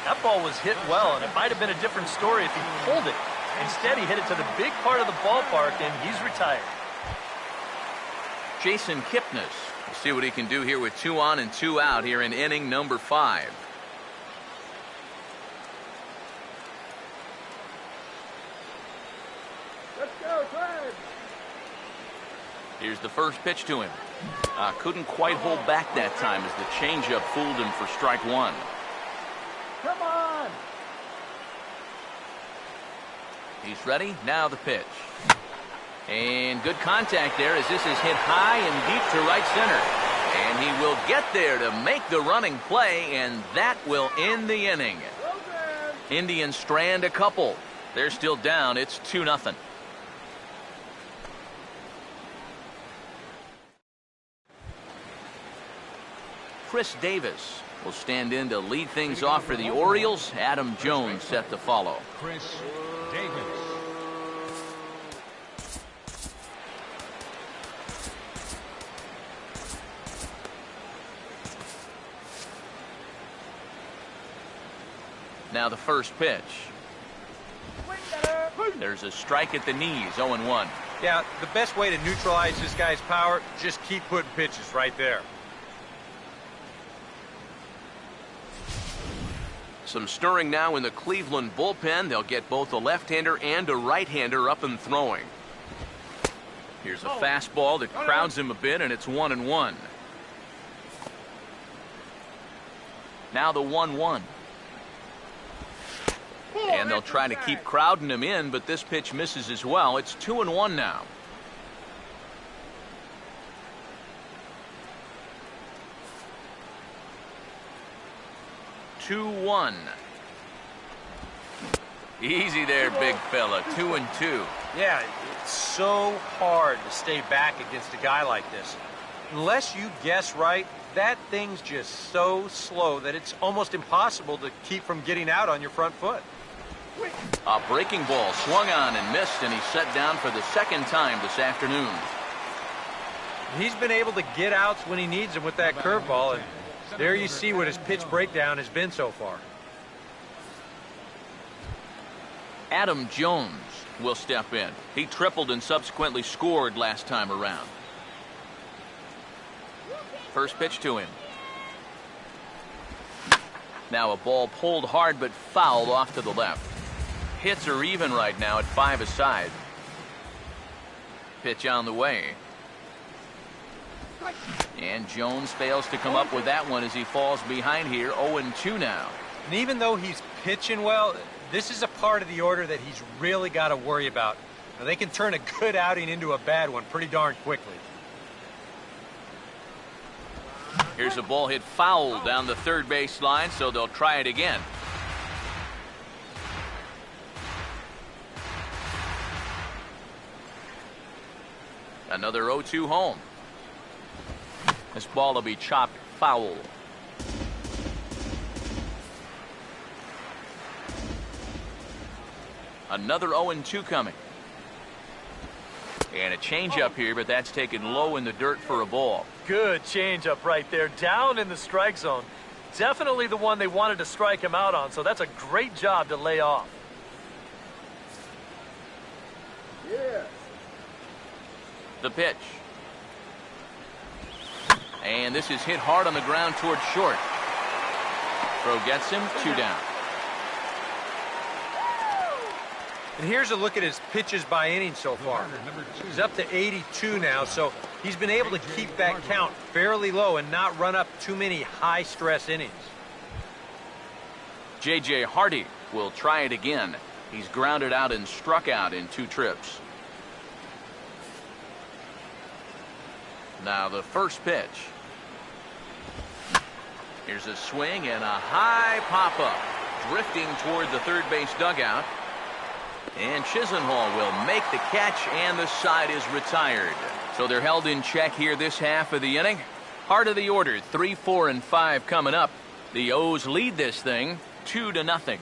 That ball was hit well, and it might have been a different story if he pulled it. Instead, he hit it to the big part of the ballpark, and he's retired. Jason Kipnis. We'll see what he can do here with 2 on and 2 out here in inning number 5. Let's go, Fred. Here's the first pitch to him. Couldn't quite hold back that time as the changeup fooled him for strike 1. Come on. He's ready. Now the pitch. And good contact there as this is hit high and deep to right center. And he will get there to make the running play, and that will end the inning. Indians strand a couple. They're still down. It's 2-0. Chris Davis will stand in to lead things off for the Orioles. Adam Jones set to follow. Chris Davis. Now the first pitch. There's a strike at the knees, 0-1. Yeah, the best way to neutralize this guy's power, just keep putting pitches right there. Some stirring now in the Cleveland bullpen. They'll get both a left-hander and a right-hander up and throwing. Here's a fastball that crowds him a bit, and it's 1-1. Now the 1-1. And they'll try to keep crowding him in, but this pitch misses as well. It's 2-1 now. Easy there, big fella. 2-2. Yeah, it's so hard to stay back against a guy like this. Unless you guess right, that thing's just so slow that it's almost impossible to keep from getting out on your front foot. A breaking ball swung on and missed, and he's set down for the second time this afternoon. He's been able to get outs when he needs them with that curveball, and there you see what his pitch breakdown has been so far. Adam Jones will step in. He tripled and subsequently scored last time around. First pitch to him. Now a ball pulled hard but fouled off to the left. Hits are even right now at 5 aside. Pitch on the way. And Jones fails to come up with that one as he falls behind here. 0-2 now. And even though he's pitching well, this is a part of the order that he's really got to worry about. Now, they can turn a good outing into a bad one pretty darn quickly. Here's a ball hit foul down the third base line, so they'll try it again. Another 0-2 home. This ball will be chopped foul. Another 0-2 coming. And a changeup here, but that's taken low in the dirt for a ball. Good changeup right there, down in the strike zone. Definitely the one they wanted to strike him out on, so that's a great job to lay off. Yeah. The pitch. And this is hit hard on the ground towards short. Throw gets him, 2 down. And here's a look at his pitches by inning so far. He's up to 82 now, so he's been able to keep that count fairly low and not run up too many high-stress innings. J.J. Hardy will try it again. He's grounded out and struck out in 2 trips. Now the first pitch. Here's a swing and a high pop-up. Drifting toward the third base dugout. And Chisenhall will make the catch, and the side is retired. So they're held in check here this half of the inning. Heart of the order, 3, 4, and 5 coming up. The O's lead this thing 2-0.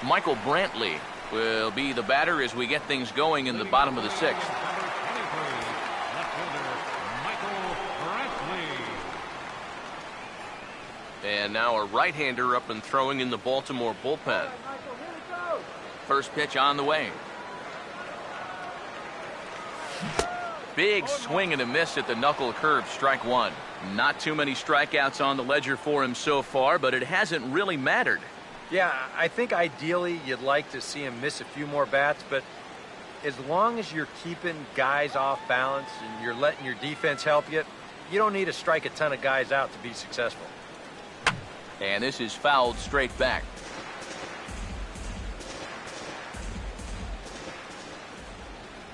Michael Brantley will be the batter as we get things going in the bottom of the 6th. And now a right-hander up and throwing in the Baltimore bullpen. First pitch on the way. Big swing and a miss at the knuckle curve, strike 1. Not too many strikeouts on the ledger for him so far, but it hasn't really mattered. Yeah, I think ideally you'd like to see him miss a few more bats, but as long as you're keeping guys off balance and you're letting your defense help you, you don't need to strike a ton of guys out to be successful. And this is fouled straight back.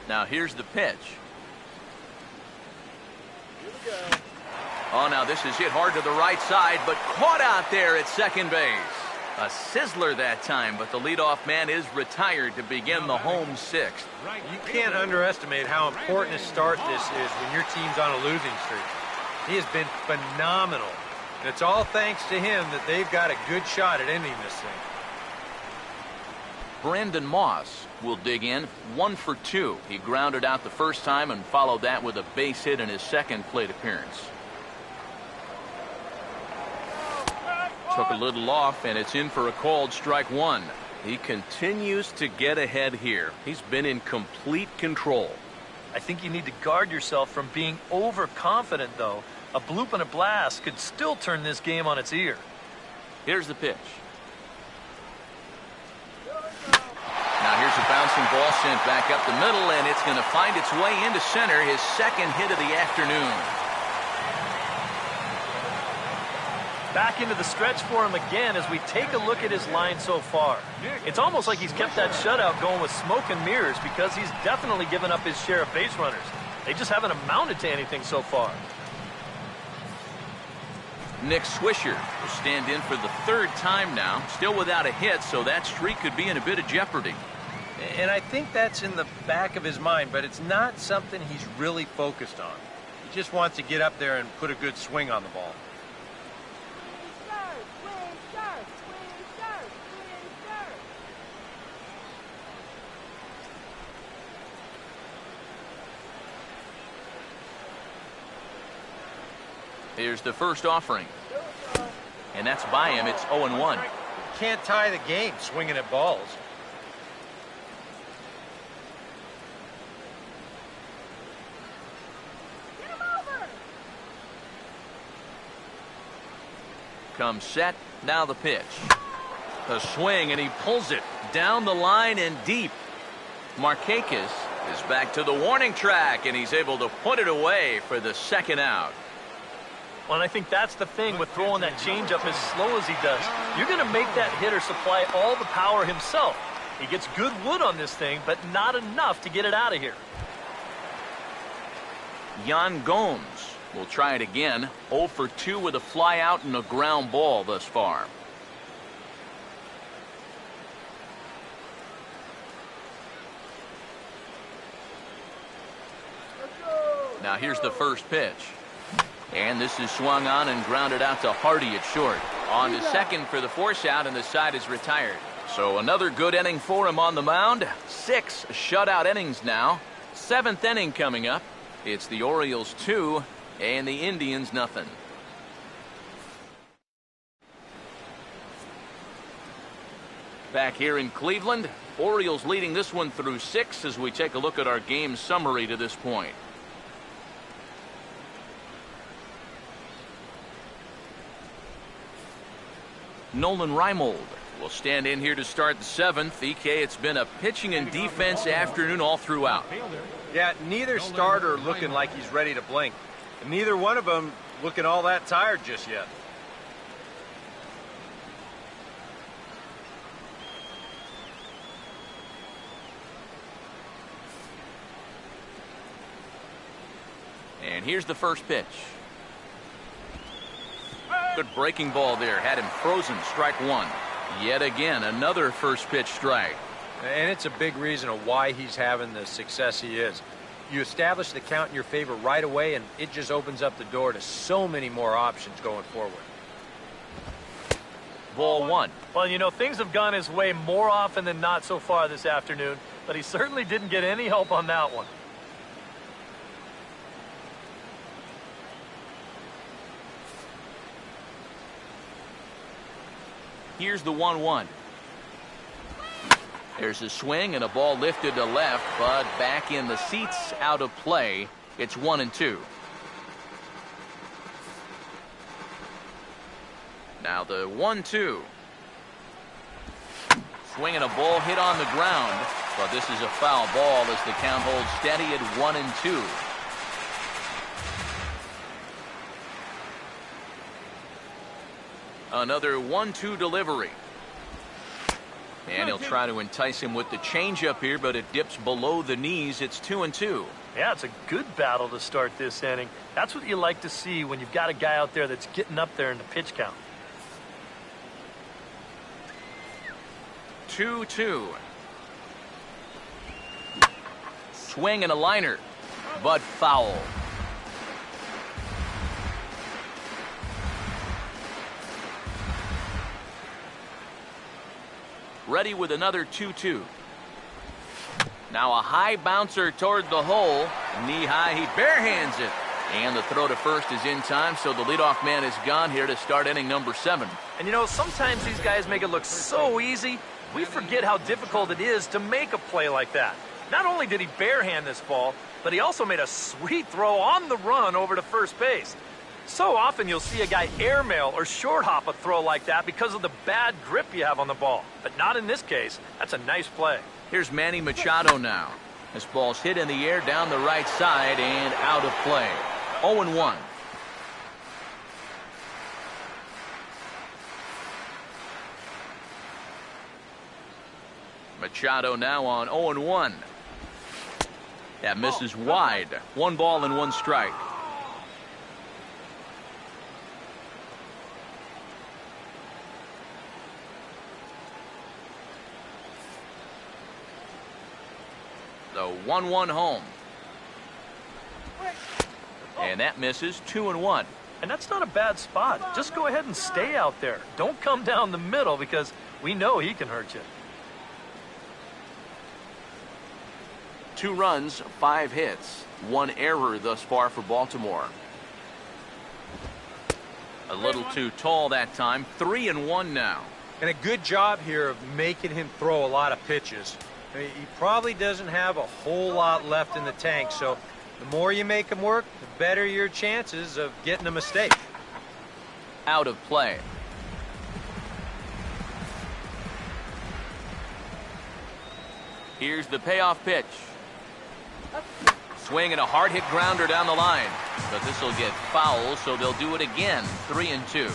Now here's the pitch. Here we go. Oh, now this is hit hard to the right side, but caught out there at second base. A sizzler that time, but the leadoff man is retired to begin the home sixth. You can't underestimate how important a start this is when your team's on a losing streak. He has been phenomenal. And it's all thanks to him that they've got a good shot at ending this thing. Brandon Moss will dig in 1 for 2. He grounded out the first time and followed that with a base hit in his second plate appearance. Took a little off, and it's in for a called strike one. He continues to get ahead here. He's been in complete control. I think you need to guard yourself from being overconfident, though. A bloop and a blast could still turn this game on its ear. Here's the pitch. Now here's a bouncing ball sent back up the middle, and it's going to find its way into center, his second hit of the afternoon. Back into the stretch for him again as we take a look at his line so far. It's almost like he's kept that shutout going with smoke and mirrors because he's definitely given up his share of base runners. They just haven't amounted to anything so far. Nick Swisher will stand in for the third time now, still without a hit, so that streak could be in a bit of jeopardy. And I think that's in the back of his mind, but it's not something he's really focused on. He just wants to get up there and put a good swing on the ball. Here's the first offering. And that's by him. It's 0-1. Can't tie the game swinging at balls. Get him over. Comes set. Now the pitch. A swing, and he pulls it down the line and deep. Markakis is back to the warning track, and he's able to put it away for the second out. Well, and I think that's the thing with throwing that changeup as slow as he does. You're going to make that hitter supply all the power himself. He gets good wood on this thing, but not enough to get it out of here. Yan Gomes will try it again. 0 for 2 with a fly out and a ground ball thus far. Now here's the first pitch. And this is swung on and grounded out to Hardy at short. On to second for the force out, and the side is retired. So another good inning for him on the mound. 6 shutout innings now. 7th inning coming up. It's the Orioles 2 and the Indians nothing. Back here in Cleveland, Orioles leading this one through 6 as we take a look at our game summary to this point. Nolan Reimold will stand in here to start the 7th. EK, it's been a pitching and defense afternoon all throughout. Yeah, neither starter looking like he's ready to blink. And neither one of them looking all that tired just yet. And here's the first pitch. Good breaking ball there. Had him frozen. Strike one. Yet again, another first pitch strike. And it's a big reason of why he's having the success he is. You establish the count in your favor right away, and it just opens up the door to so many more options going forward. Ball one. Well, you know, things have gone his way more often than not so far this afternoon, but he certainly didn't get any help on that one. Here's the 1-1. There's a swing and a ball lifted to left, but back in the seats, out of play. It's 1-2. Now the 1-2. Swing and a ball hit on the ground, but this is a foul ball as the count holds steady at 1-2. Another 1-2 delivery. And he'll try to entice him with the changeup here, but it dips below the knees. It's 2-2. Yeah, it's a good battle to start this inning. That's what you like to see when you've got a guy out there that's getting up there in the pitch count. 2-2. Swing and a liner, but foul. Ready with another 2-2. Now a high bouncer toward the hole. Knee high, he barehands it. And the throw to first is in time, so the leadoff man is gone here to start inning number 7. And you know, sometimes these guys make it look so easy, we forget how difficult it is to make a play like that. Not only did he barehand this ball, but he also made a sweet throw on the run over to first base. So often you'll see a guy airmail or short hop a throw like that because of the bad grip you have on the ball. But not in this case. That's a nice play. Here's Manny Machado now. This ball's hit in the air down the right side and out of play. 0-1. Machado now on 0-1. That misses wide. 1 ball and 1 strike. The 1-1 home. And that misses. 2-1. And that's not a bad spot. Just go ahead and stay out there. Don't come down the middle because we know he can hurt you. 2 runs, 5 hits, 1 error thus far for Baltimore. A little too tall that time. 3-1 now. And a good job here of making him throw a lot of pitches. I mean, he probably doesn't have a whole lot left in the tank, so the more you make him work, the better your chances of getting a mistake. Out of play. Here's the payoff pitch. Swing and a hard hit grounder down the line. But this will get foul, so they'll do it again. 3-2.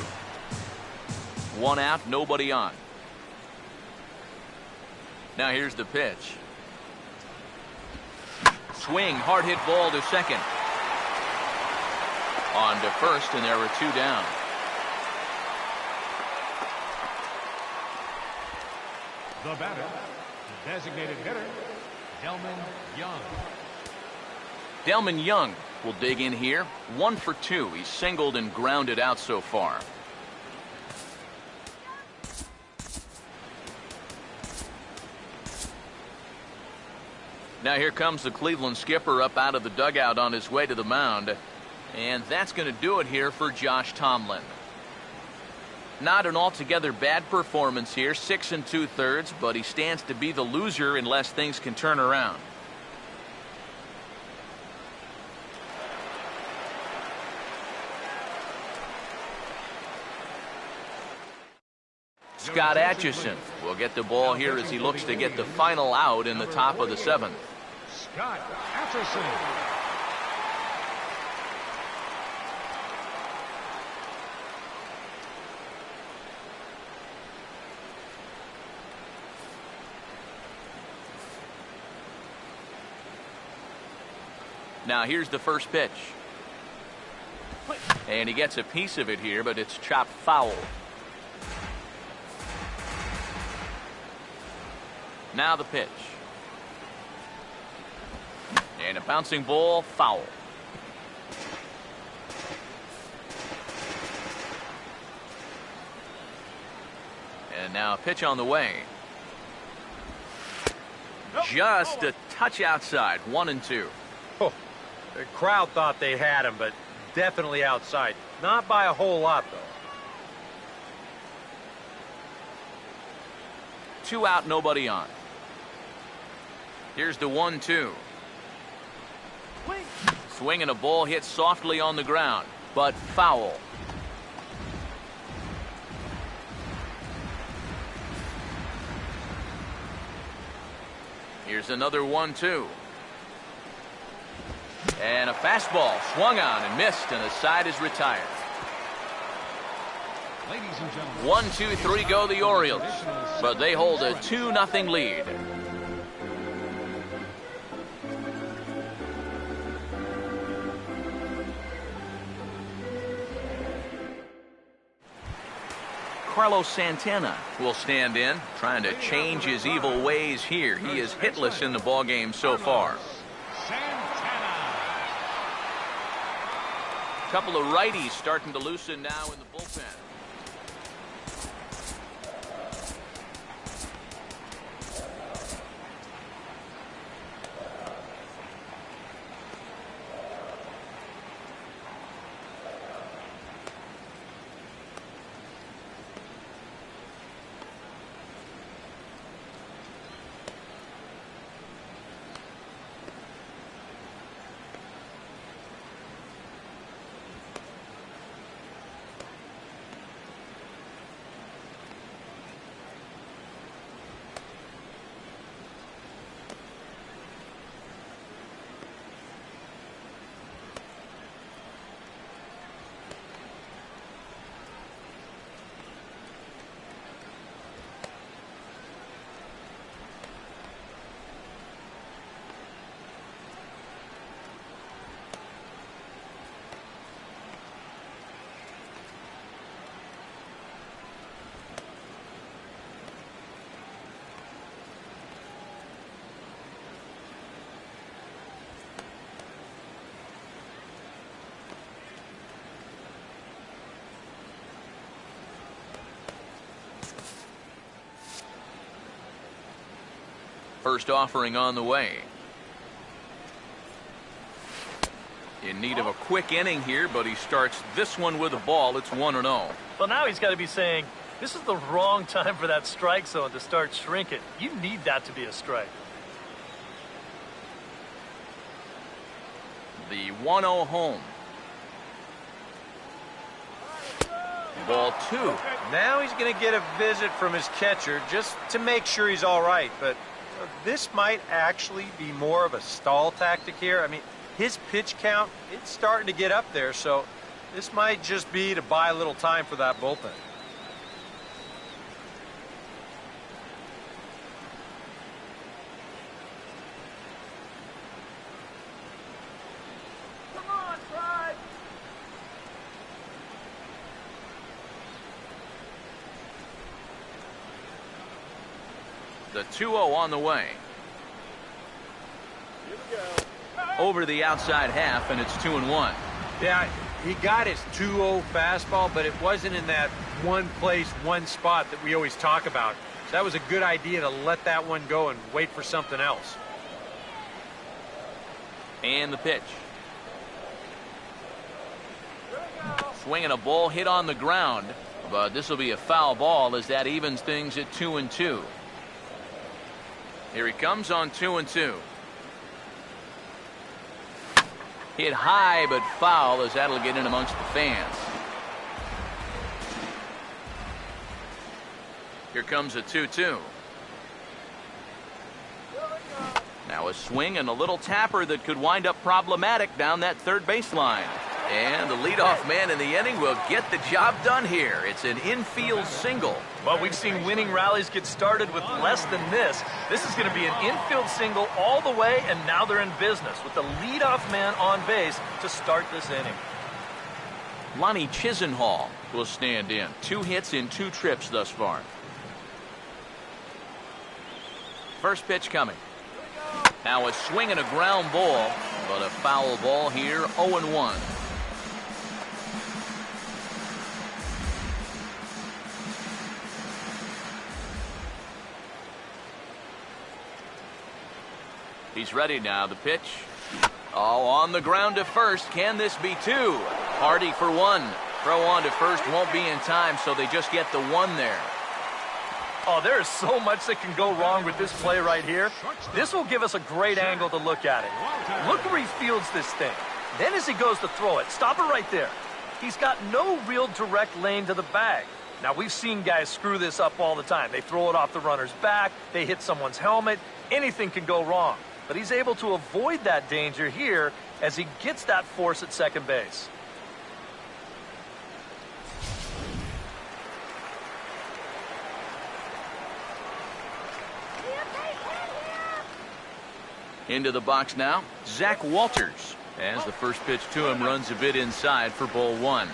1 out, nobody on. Now here's the pitch. Swing, hard hit ball to second. On to first, and there are 2 down. The batter, the designated hitter, Delman Young. Delman Young will dig in here. 1 for 2. He's singled and grounded out so far. Now here comes the Cleveland skipper up out of the dugout on his way to the mound. And that's going to do it here for Josh Tomlin. Not an altogether bad performance here. 6 2/3, but he stands to be the loser unless things can turn around. Scott Atchison will get the ball here as he looks to get the final out in the top of the 7th. Scott Atchison. Now here's the first pitch. And he gets a piece of it here, but it's chopped foul. Now the pitch. And a bouncing ball, foul. And now a pitch on the way. Just a touch outside. 1-2. Oh, the crowd thought they had him, but definitely outside. Not by a whole lot, though. 2 out, nobody on. Here's the 1-2. Swing and a ball hit softly on the ground, but foul. Here's another 1-2. And a fastball swung on and missed, and the side is retired. Ladies and gentlemen. 1, 2, 3 go the Orioles, but they hold a 2-0 lead. Carlos Santana will stand in, trying to change his evil ways here. He is hitless in the ballgame so far. A couple of righties starting to loosen now in the bullpen. First offering on the way. In need of a quick inning here, but he starts this one with a ball. It's 1-0. Well, now he's got to be saying, this is the wrong time for that strike zone to start shrinking. You need that to be a strike. The 1-0 home. Ball 2. Now he's going to get a visit from his catcher just to make sure he's all right. But this might actually be more of a stall tactic here. I mean, his pitch count, it's starting to get up there, so this might just be to buy a little time for that bullpen. Come on, Pride. The 2-0 on the way. Here we go. Over the outside half, and it's 2-1. Yeah, he got his 2-0 fastball, but it wasn't in that one place, one spot that we always talk about. So that was a good idea to let that one go and wait for something else. And the pitch. Swinging a ball hit on the ground, but this will be a foul ball as that evens things at 2-2. Here he comes on 2-2. Hit high but foul as that'll get in amongst the fans. Here comes a 2-2. Now a swing and a little tapper that could wind up problematic down that third baseline. And the leadoff man in the inning will get the job done here. It's an infield single. Well, we've seen winning rallies get started with less than this. This is going to be an infield single all the way, and now they're in business with the leadoff man on base to start this inning. Lonnie Chisenhall will stand in. 2 hits in 2 trips thus far. First pitch coming. Now a swing and a ground ball, but a foul ball here, 0-1. He's ready now. The pitch. Oh, on the ground to first. Can this be 2? Hardy for 1. Throw on to first won't be in time, so they just get the 1 there. Oh, there is so much that can go wrong with this play right here. This will give us a great angle to look at it. Look where he fields this thing. Then as he goes to throw it, stop it right there. He's got no real direct lane to the bag. Now, we've seen guys screw this up all the time. They throw it off the runner's back. They hit someone's helmet. Anything can go wrong. But he's able to avoid that danger here as he gets that force at second base. Into the box now, Zach Walters, as the first pitch to him runs a bit inside for ball 1.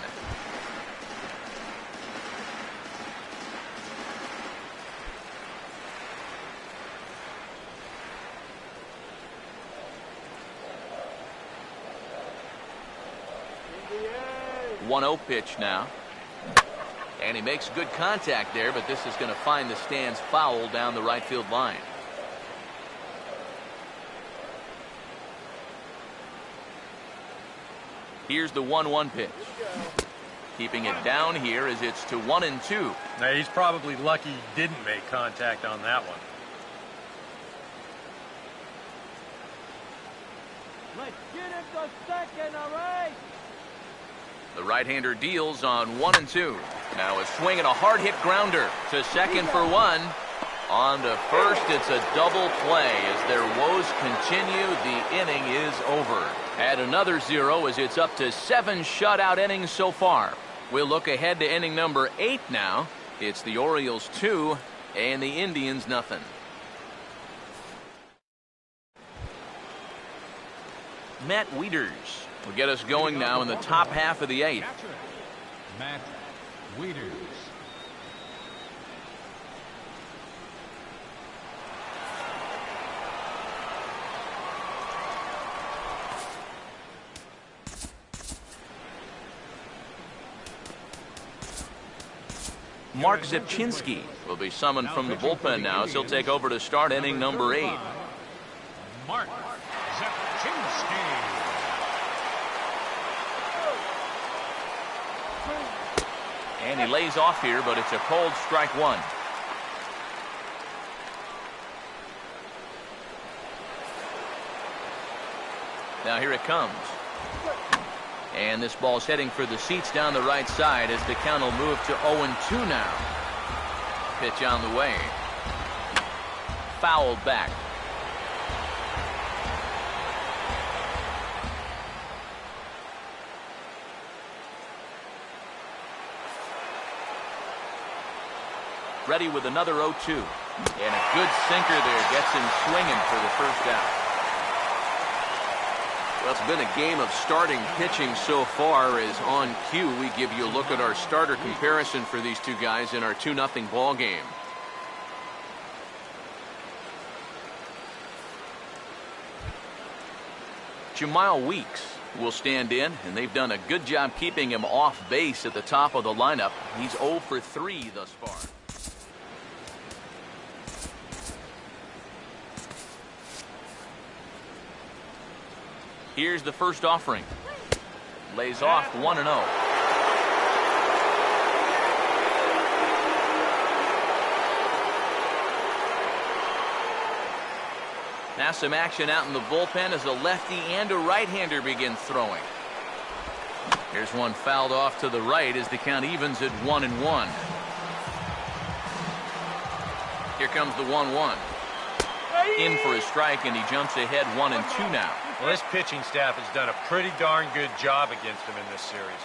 1-0 pitch now. And he makes good contact there, but this is going to find the stands foul down the right field line. Here's the 1-1 pitch. Keeping it down here as it's to 1-2. Now, he's probably lucky he didn't make contact on that one. Let's get him to second, all right? The right-hander deals on 1-2. Now a swing and a hard hit grounder to second for one. On to first, it's a double play. As their woes continue, the inning is over. Add another 0 as it's up to 7 shutout innings so far. We'll look ahead to inning number 8 now. It's the Orioles 2 and the Indians nothing. Matt Wieters will get us going now in the top half of the 8th. Matt Wieters. Mark Zepchinski will be summoned from the bullpen now, as he'll take over to start inning number 8. Mark Zepchinski. And he lays off here, but it's a cold strike one. Now here it comes. And this ball's heading for the seats down the right side as the count will move to 0-2 now. Pitch on the way. Fouled back. Ready with another 0-2. And a good sinker there gets him swinging for the first out. Well, it's been a game of starting pitching so far. As on cue, we give you a look at our starter comparison for these two guys in our 2-0 ball game. Jamal Weeks will stand in, and they've done a good job keeping him off base at the top of the lineup. He's 0 for 3 thus far. Here's the first offering. Lays off 1-0. Now some action out in the bullpen as a lefty and a right-hander begin throwing. Here's one fouled off to the right as the count evens at 1-1. Here comes the 1-1. In for a strike, and he jumps ahead 1-2 now. Well, this pitching staff has done a pretty darn good job against him in this series.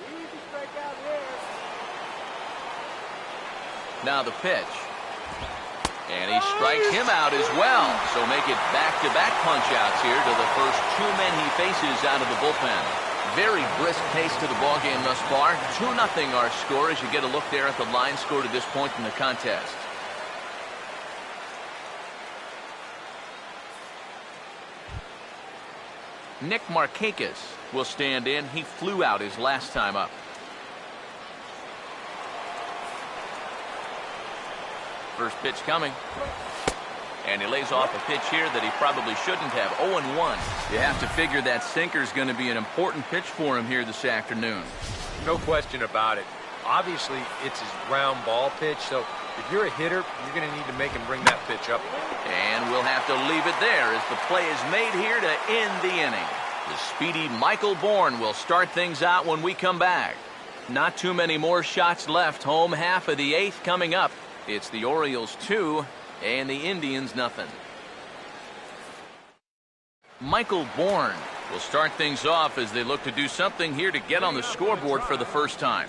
Easy strikeout here. Now the pitch. And he strikes him out as well. So make it back-to-back punch-outs here to the first 2 men he faces out of the bullpen. Very brisk pace to the ballgame thus far. 2-0 our score as you get a look there at the line score to this point in the contest. Nick Markakis will stand in. He flew out his last time up. First pitch coming. And he lays off a pitch here that he probably shouldn't have. 0-1. You have to figure that sinker is going to be an important pitch for him here this afternoon. No question about it. Obviously, it's his ground ball pitch, so if you're a hitter, you're going to need to make him bring that pitch up. And we'll have to leave it there as the play is made here to end the inning. The speedy Michael Bourne will start things out when we come back. Not too many more shots left. Home half of the 8th coming up. It's the Orioles 2 and the Indians nothing. Michael Bourne will start things off as they look to do something here to get on the scoreboard for the first time.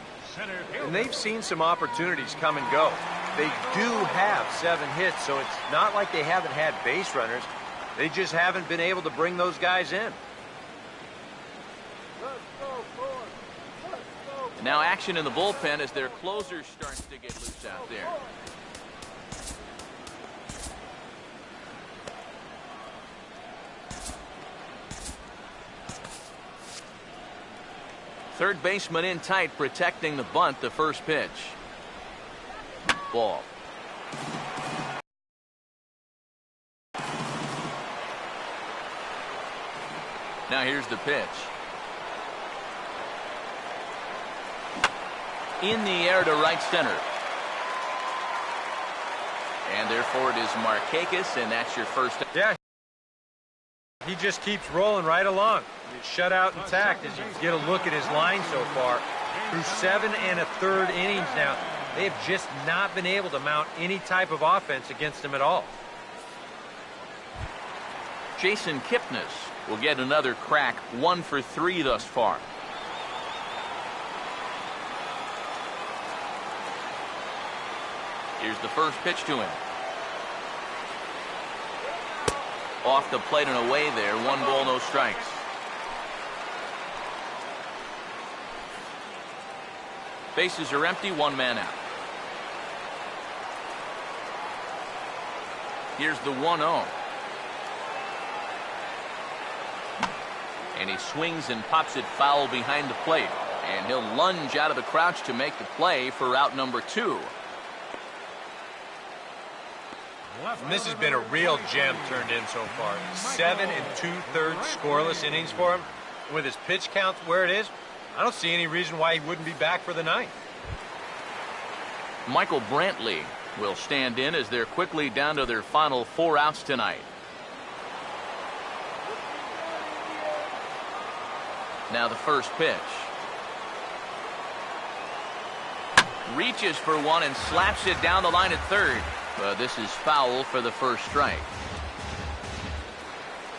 And they've seen some opportunities come and go. They do have 7 hits, so it's not like they haven't had base runners. They just haven't been able to bring those guys in. Now action in the bullpen as their closer starts to get loose out there. Third baseman in tight, protecting the bunt, the first pitch. Ball. Now here's the pitch. In the air to right center. And therefore it is Markakis, and that's your first. Yeah. He just keeps rolling right along. Shut out intact as you get a look at his line so far. Through 7 1/3 innings now, they have just not been able to mount any type of offense against him at all. Jason Kipnis will get another crack, 1 for 3 thus far. Here's the first pitch to him. Off the plate and away there. 1 ball, no strikes. Bases are empty, 1 man out. Here's the 1-0. And he swings and pops it foul behind the plate. And he'll lunge out of the crouch to make the play for out number 2. And this has been a real gem turned in so far. 7 2/3 scoreless innings for him. With his pitch count where it is, I don't see any reason why he wouldn't be back for the ninth. Michael Brantley will stand in as they're quickly down to their final 4 outs tonight. Now the first pitch. Reaches for one and slaps it down the line at third. But this is foul for the first strike.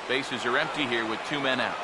Bases are empty here with 2 men out.